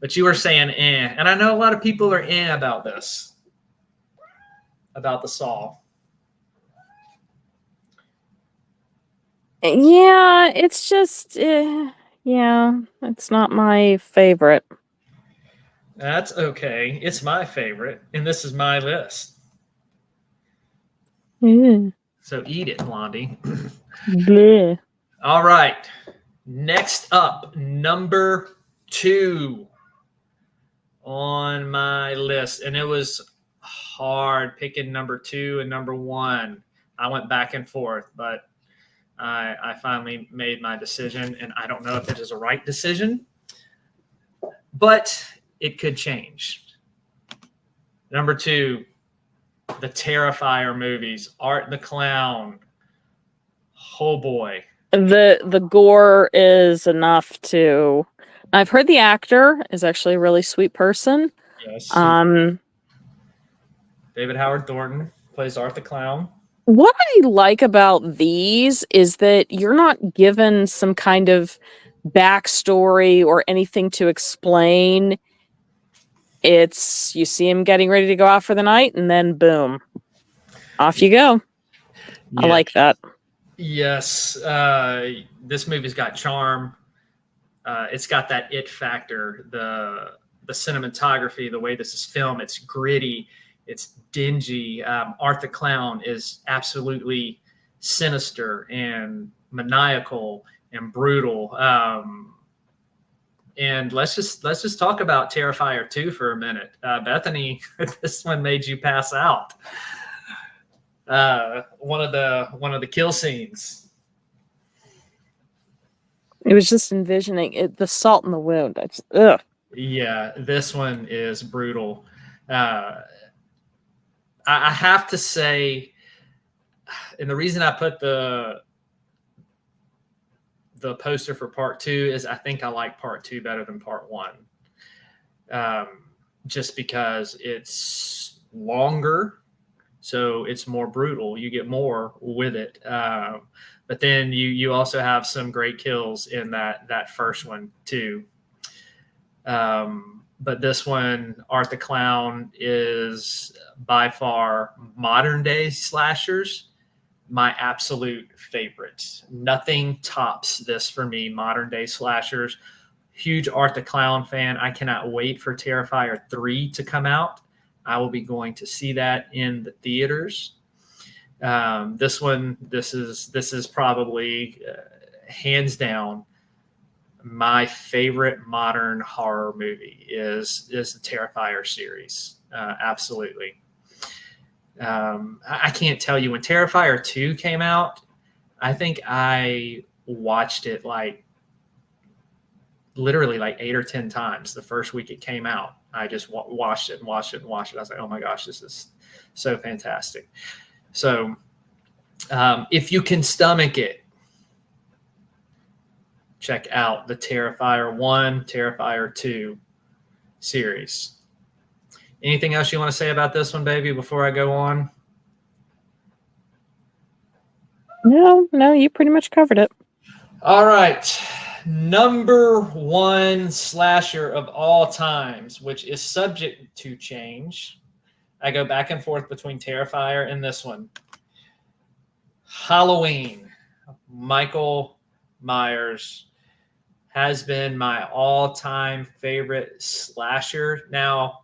But you were saying and I know a lot of people are about this, about the Saw. Yeah, it's just yeah, it's not my favorite. That's okay. It's my favorite, and this is my list. So eat it, Blondie. Bleh. All right. Next up, number 2 on my list. And it was hard picking number 2 and number 1. I went back and forth, but I finally made my decision, and I don't know if it is a right decision, but it could change. Number 2, the Terrifier movies, Art the Clown. Oh boy. The gore is enough to... I've heard the actor is actually a really sweet person. Yes. David Howard Thornton plays Art the Clown. What I like about these is that you're not given some kind of backstory or anything to explain. It's you see him getting ready to go out for the night, and then boom, off you go. Yeah. I like that. Yes, this movie's got charm. It's got that it factor. The cinematography, the way this is filmed, it's gritty, it's dingy. Art the Clown is absolutely sinister and maniacal and brutal. And let's just talk about Terrifier 2 for a minute. Bethany, this one made you pass out. One of the kill scenes. It was just envisioning it, the salt in the wound. Ugh. Yeah, this one is brutal. I have to say, and the reason I put the poster for part 2 is I think I like part 2 better than part 1. Just because it's longer, so it's more brutal. You get more with it. But then you also have some great kills in that first one too. But this one, Art the Clown, is by far modern day slashers my absolute favorite. Nothing tops this for me, modern day slashers. Huge Art the Clown fan. I cannot wait for Terrifier 3 to come out. I will be going to see that in the theaters. This is probably hands down my favorite modern horror movie is the Terrifier series. Absolutely. I can't tell you, when Terrifier 2 came out, I think I watched it like literally like 8 or 10 times the first week it came out. I just watched it and watched it and watched it. I was like, oh my gosh, this is so fantastic. So if you can stomach it, check out the Terrifier 1, Terrifier 2 series. Anything else you want to say about this one, baby, before I go on? No, you pretty much covered it. All right. Number 1 slasher of all times, which is subject to change. I go back and forth between Terrifier and this one. Halloween. Michael Myers has been my all-time favorite slasher. Now,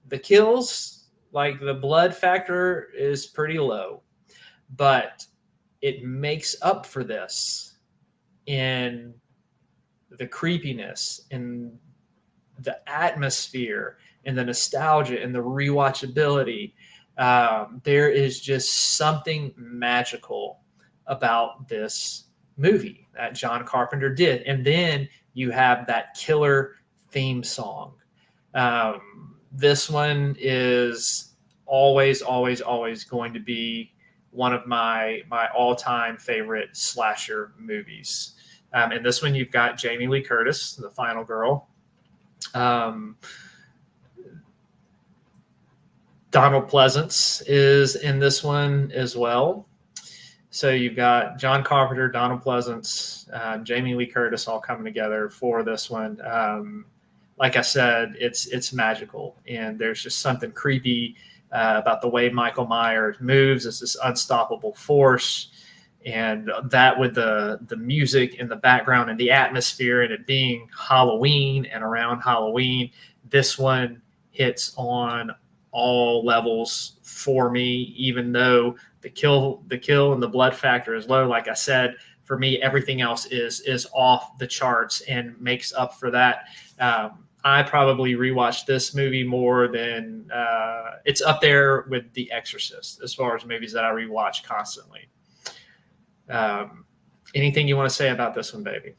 the kills, like the blood factor, is pretty low, but it makes up for this in the creepiness and the atmosphere and the nostalgia and the rewatchability. There is just something magical about this movie that John Carpenter did. And then you have that killer theme song. This one is always, always, always going to be one of my all-time favorite slasher movies. And this one, you've got Jamie Lee Curtis, the final girl. Donald Pleasance is in this one as well. So you've got John Carpenter, Donald Pleasance, Jamie Lee Curtis all coming together for this one. Like I said, it's magical, and there's just something creepy about the way Michael Myers moves as this unstoppable force, and that with the music and the background and the atmosphere, and it being Halloween and around Halloween, this one hits on all levels for me. Even though the kill and the blood factor is low, like I said, for me everything else is off the charts and makes up for that. I probably rewatched this movie more than it's up there with The Exorcist as far as movies that I rewatch constantly. Anything you want to say about this one, baby?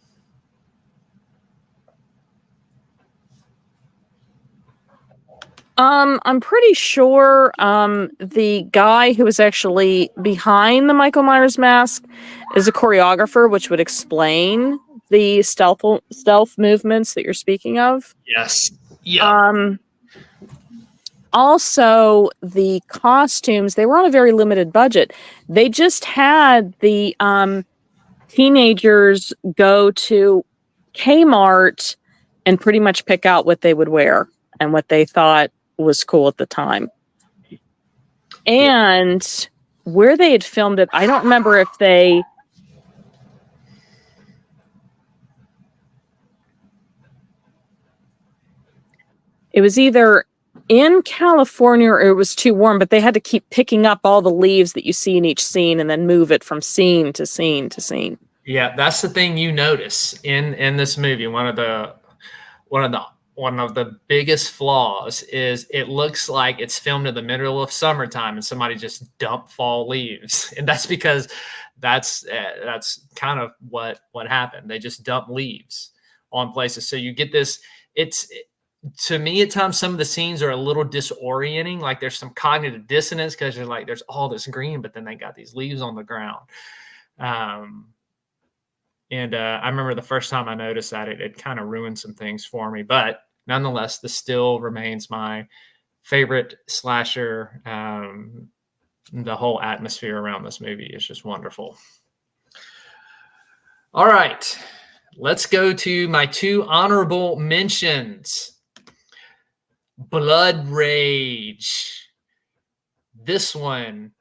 I'm pretty sure the guy who was actually behind the Michael Myers mask is a choreographer, which would explain the stealth movements that you're speaking of. Yes. Yeah. Also, the costumes, they were on a very limited budget. They just had the teenagers go to Kmart and pretty much pick out what they would wear and what they thought was cool at the time. And where they had filmed it, I don't remember if they... It was either in California or it was too warm, but they had to keep picking up all the leaves that you see in each scene and then move it from scene to scene to scene. Yeah, that's the thing you notice in this movie. One of the biggest flaws is it looks like it's filmed in the middle of summertime and somebody just dumped fall leaves, and that's because that's kind of what happened. They just dump leaves on places, so you get this. To me, at times, some of the scenes are a little disorienting. Like there's some cognitive dissonance because you're like, there's all this green, but then they got these leaves on the ground. And I remember the first time I noticed that it kind of ruined some things for me. But nonetheless, this still remains my favorite slasher. The whole atmosphere around this movie is just wonderful. All right, let's go to my 2 honorable mentions. Blood Rage. This one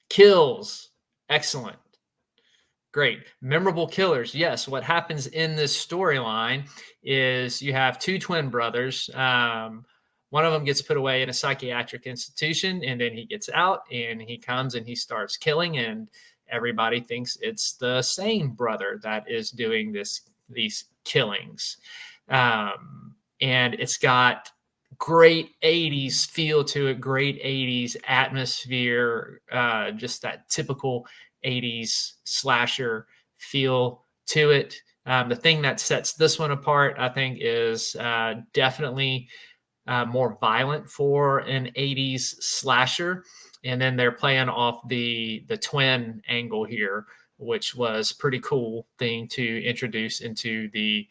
kills. Excellent. Great. Memorable killers. Yes. What happens in this storyline is you have 2 twin brothers. One of them gets put away in a psychiatric institution, and then he gets out and he comes and he starts killing, and everybody thinks it's the same brother that is doing this these killings. And it's got great 80s feel to it, great 80s atmosphere, just that typical 80s slasher feel to it. The thing that sets this one apart, I think, is definitely more violent for an 80s slasher. And then they're playing off the twin angle here, which was pretty cool thing to introduce into the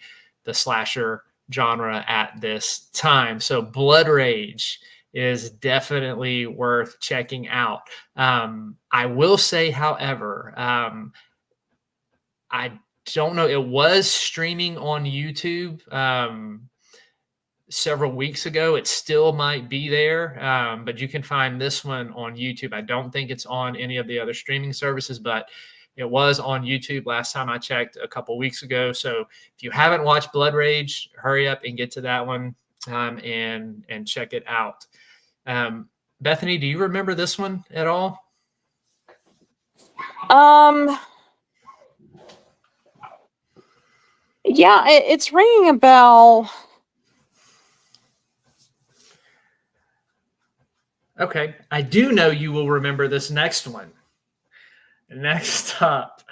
slasher genre at this time. So Blood Rage is definitely worth checking out. I will say, however, I don't know, it was streaming on YouTube several weeks ago. It still might be there, but you can find this one on YouTube. I don't think it's on any of the other streaming services, but it was on YouTube last time I checked a couple weeks ago. So if you haven't watched Blood Rage, hurry up and get to that one and check it out. Bethany, do you remember this one at all? Yeah, it's ringing a bell. Okay, I do know you will remember this next one. Next up.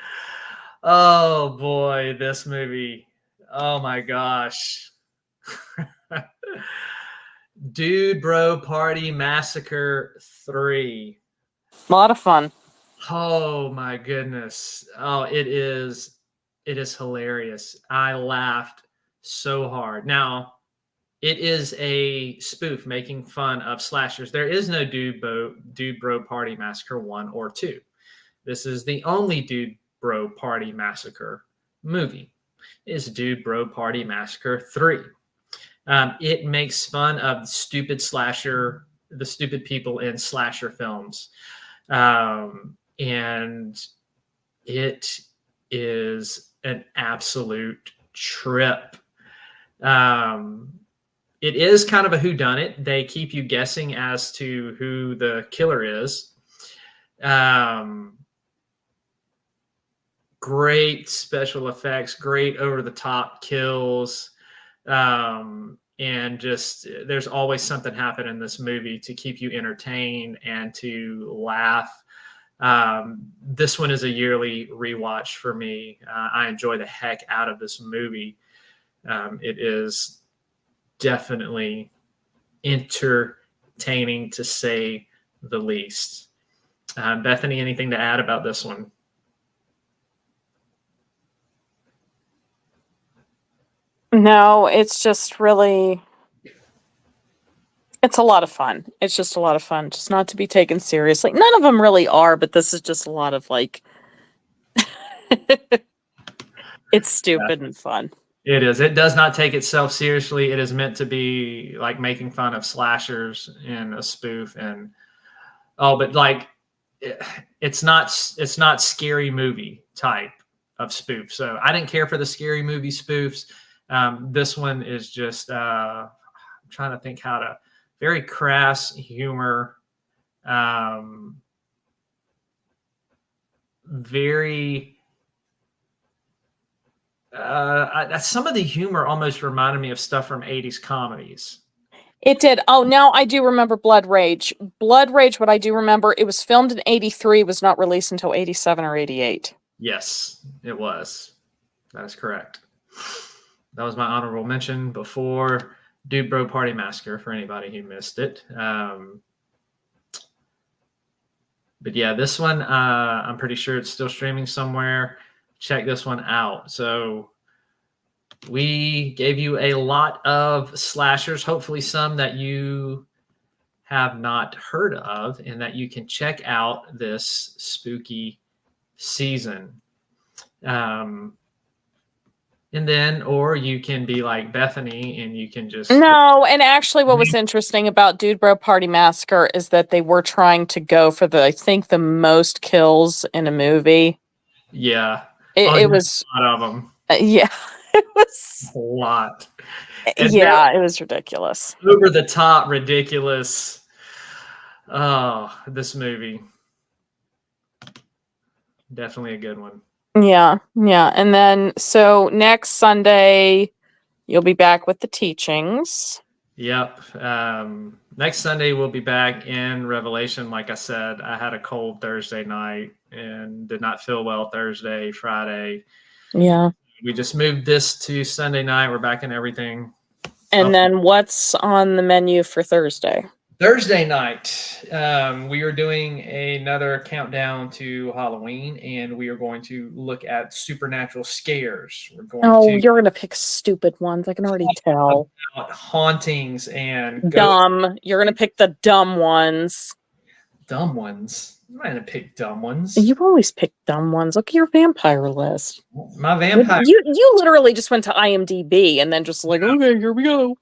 Oh boy, this movie. Oh my gosh. Dude Bro Party Massacre 3. A lot of fun. Oh my goodness. Oh, it is hilarious. I laughed so hard. Now, it is a spoof making fun of slashers. There is no Dude Bro Party Massacre 1 or 2. This is the only Dude Bro Party Massacre movie. Is Dude Bro Party Massacre 3. It makes fun of the stupid people in slasher films. And it is an absolute trip. It is kind of a whodunit. They keep you guessing as to who the killer is. Great special effects, great over-the-top kills. And just there's always something happening in this movie to keep you entertained and to laugh. This one is a yearly rewatch for me. I enjoy the heck out of this movie. It is definitely entertaining, to say the least. Bethany, anything to add about this one? No, it's just really, it's a lot of fun. It's just a lot of fun, just not to be taken seriously. None of them really are, but this is just a lot of like, it's stupid and fun. It is. It does not take itself seriously. It is meant to be like making fun of slashers in a spoof, and but like it's not scary movie type of spoof. So I didn't care for the scary movie spoofs. This one is just I'm trying to think how to very crass humor, very. Some of the humor almost reminded me of stuff from 80s comedies. It did. Oh, now I do remember Blood Rage. Blood Rage, what I do remember, it was filmed in 83, was not released until 87 or 88. Yes, it was. That is correct. That was my honorable mention before Dude Bro Party Massacre, for anybody who missed it. But yeah, this one, I'm pretty sure it's still streaming somewhere. Check this one out. So we gave you a lot of slashers, hopefully some that you have not heard of and that you can check out this spooky season. And then, or you can be like Bethany and you can just... No, and actually what was interesting about Dude Bro Party Massacre is that they were trying to go for I think the most kills in a movie. Yeah. It was a lot of them. Yeah, it was a lot. And yeah, it was ridiculous. Over the top, ridiculous. Oh, this movie. Definitely a good one. Yeah. And then, so next Sunday, you'll be back with the teachings. Yep. Next Sunday we'll be back in Revelation. Like I said, I had a cold Thursday night and did not feel well Thursday, Friday. Yeah. We just moved this to Sunday night. We're back in everything. And then what's on the menu for Thursday? Thursday night, we are doing another countdown to Halloween, and we are going to look at supernatural scares. We're going to You're going to pick stupid ones. I can already tell. about hauntings and Dumb. You're going to pick the dumb ones. dumb ones. I'm not going to pick dumb ones. You always pick dumb ones. Look at your vampire list. My vampire. You literally just went to IMDb and then just like, okay, here we go.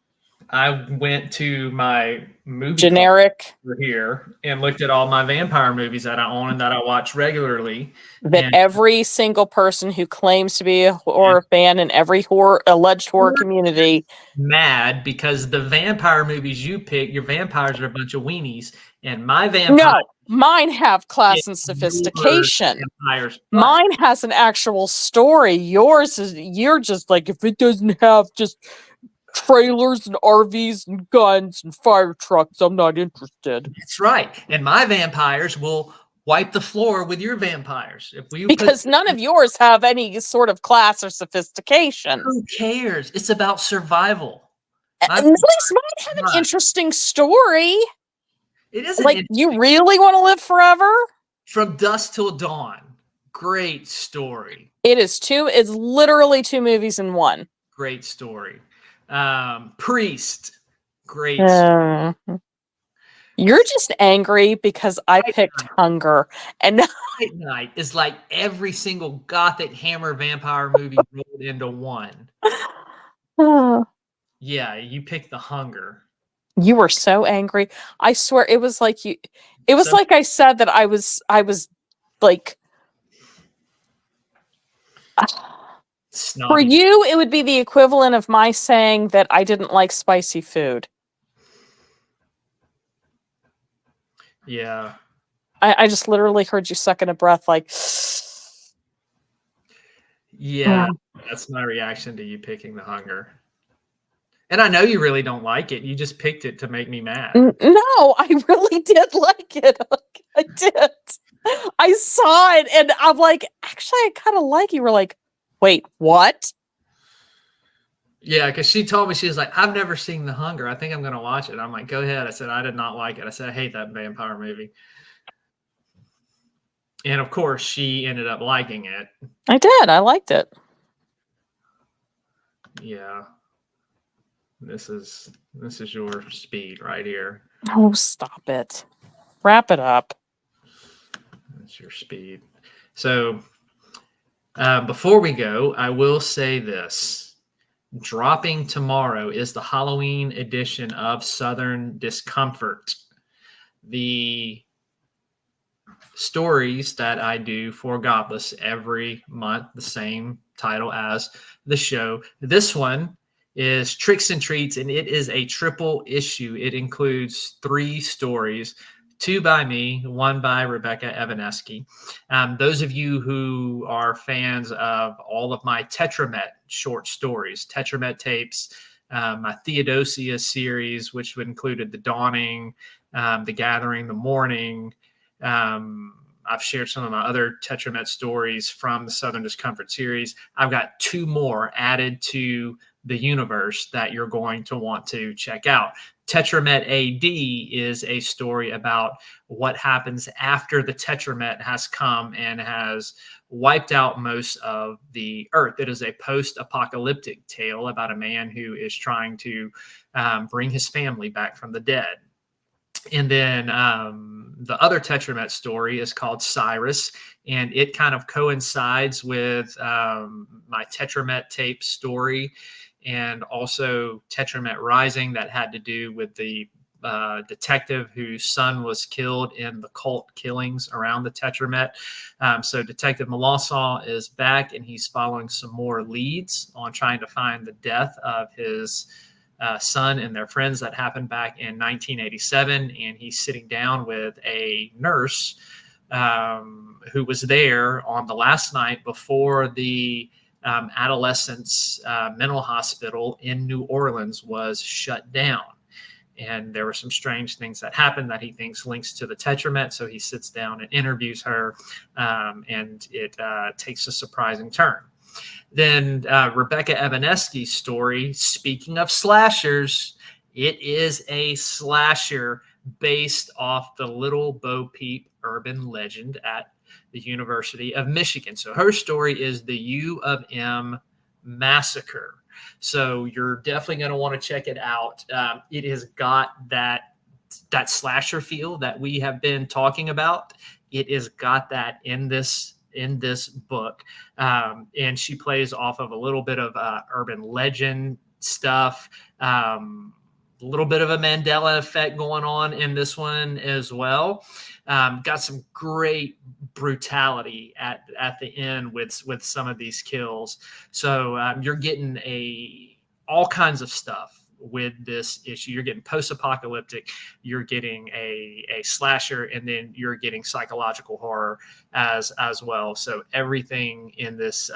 I went to my movie generic here and looked at all my vampire movies that I own and that I watch regularly. That every single person who claims to be a horror fan in every alleged horror community mad because the vampire movies you pick, your vampires are a bunch of weenies, and my vampire. No, mine have class and sophistication. Mine has an actual story. Yours is, you're just like, if it doesn't have just trailers and RVs and guns and fire trucks, I'm not interested. That's right. And my vampires will wipe the floor with your vampires. Because none of yours have any sort of class or sophistication. Who cares? It's about survival. At least mine have an interesting story. It is like, you really want to live forever? From dusk till dawn. Great story. It's literally 2 movies in one. Great story. Priest. Great story. You're just angry because I picked Hunger. And Night Night is like every single Gothic Hammer vampire movie rolled into one. Yeah, you picked The Hunger. You were so angry. I swear it was like you. It was like I said that I was like. Snobby. For you, it would be the equivalent of my saying that I didn't like spicy food. Yeah. I just literally heard you sucking a breath like. Yeah, that's my reaction to you picking The Hunger. And I know you really don't like it. You just picked it to make me mad. No, I really did like it. I did. I saw it and I'm like, actually, I kind of like it. You were like, wait, what? Yeah, because she told me, she was like, I've never seen The Hunger. I think I'm going to watch it. I'm like, go ahead. I said, I did not like it. I said, I hate that vampire movie. And of course, she ended up liking it. I did. I liked it. Yeah. This is your speed right here. Oh, stop it. Wrap it up. That's your speed. So before we go, I will say this. Dropping tomorrow is the Halloween edition of Southern Discomfort. The stories that I do for Godless every month, the same title as the show. This one is Tricks and Treats, and it is a triple issue. It includes 3 stories, 2 by me, 1 by Rebecca Evanesky. Those of you who are fans of all of my Tetramet short stories, Tetramet tapes, my Theodosia series, which included The Dawning, The Gathering, The Mourning. I've shared some of my other Tetramet stories from the Southern Discomfort series. I've got 2 more added to the universe that you're going to want to check out. Tetramet AD is a story about what happens after the Tetramet has come and has wiped out most of the earth. It is a post-apocalyptic tale about a man who is trying to bring his family back from the dead. And then the other Tetramet story is called Cyrus, and it kind of coincides with my Tetramet tape story, and also Tetramet Rising, that had to do with the detective whose son was killed in the cult killings around the Tetramet. So Detective Melanson is back, and he's following some more leads on trying to find the death of his son and their friends that happened back in 1987. And he's sitting down with a nurse who was there on the last night before the adolescents mental hospital in New Orleans was shut down. And there were some strange things that happened that he thinks links to the Tetramet. So he sits down and interviews her, and it takes a surprising turn. Then Rebecca Evanesky's story, speaking of slashers, it is a slasher based off the Little Bo Peep urban legend at the University of Michigan. So her story is the U of M massacre. So you're definitely going to want to check it out. It has got that slasher feel that we have been talking about. It has got that in this book, and she plays off of a little bit of urban legend stuff, a little bit of a Mandela effect going on in this one as well. Got some great brutality at the end with some of these kills. So you're getting all kinds of stuff with this issue. You're getting post-apocalyptic, you're getting a slasher, and then you're getting psychological horror as well. So everything in this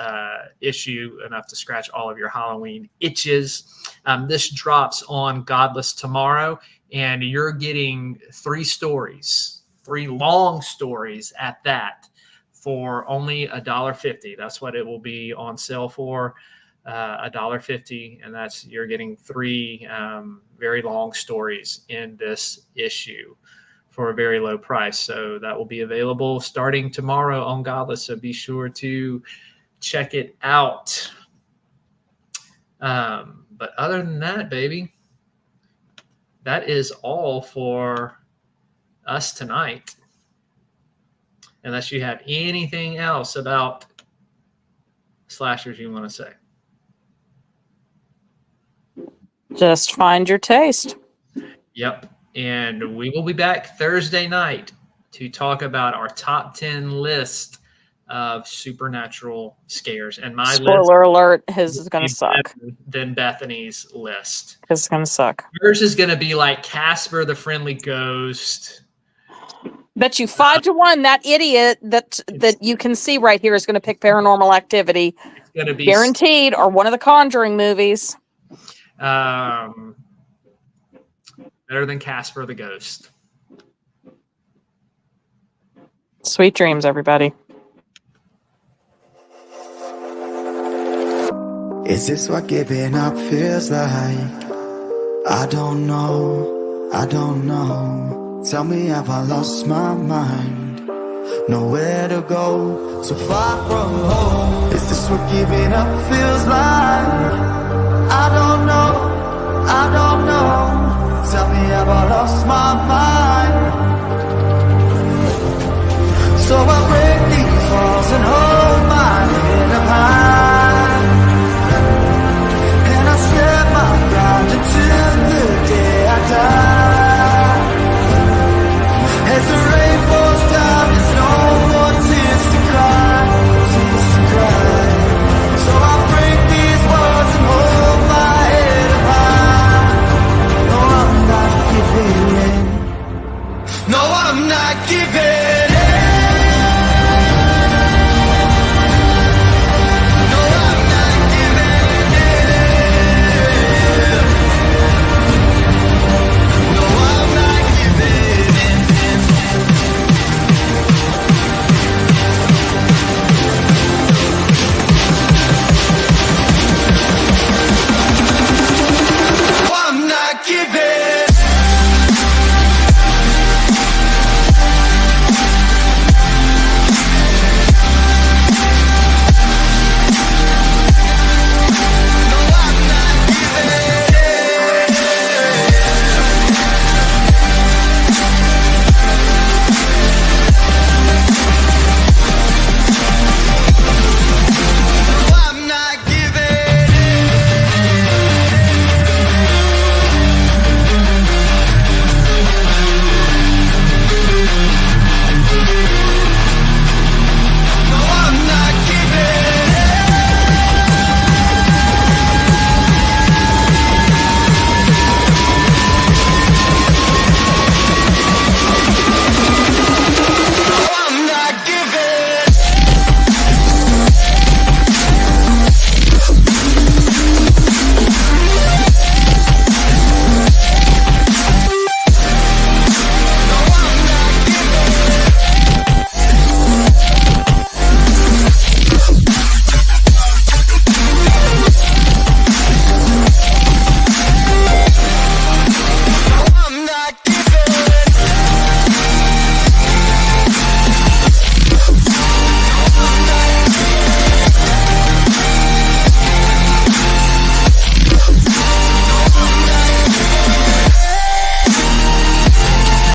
issue enough to scratch all of your Halloween itches. This drops on Godless tomorrow, and you're getting 3 long stories at that, for only $1.50. That's what it will be on sale for, $1.50, and you're getting 3 very long stories in this issue for a very low price. So that will be available starting tomorrow on Godless. So be sure to check it out. But other than that, baby, that is all for us tonight. Unless you have anything else about slashers you want to say. Just find your taste. Yep. And we will be back Thursday night to talk about our top 10 list of supernatural scares. And my spoiler alert, his is going to suck. Than Bethany's list. It's going to suck. Yours is going to be like Casper the Friendly Ghost. Bet you 5-1 that idiot that you can see right here is going to pick Paranormal Activity. It's going to be guaranteed, or one of the Conjuring movies. Better than Casper the Ghost. Sweet dreams, everybody. Is this what giving up feels like? I don't know, I don't know. Tell me, have I lost my mind? Nowhere to go, so far from home. Is this what giving up feels like? I don't know.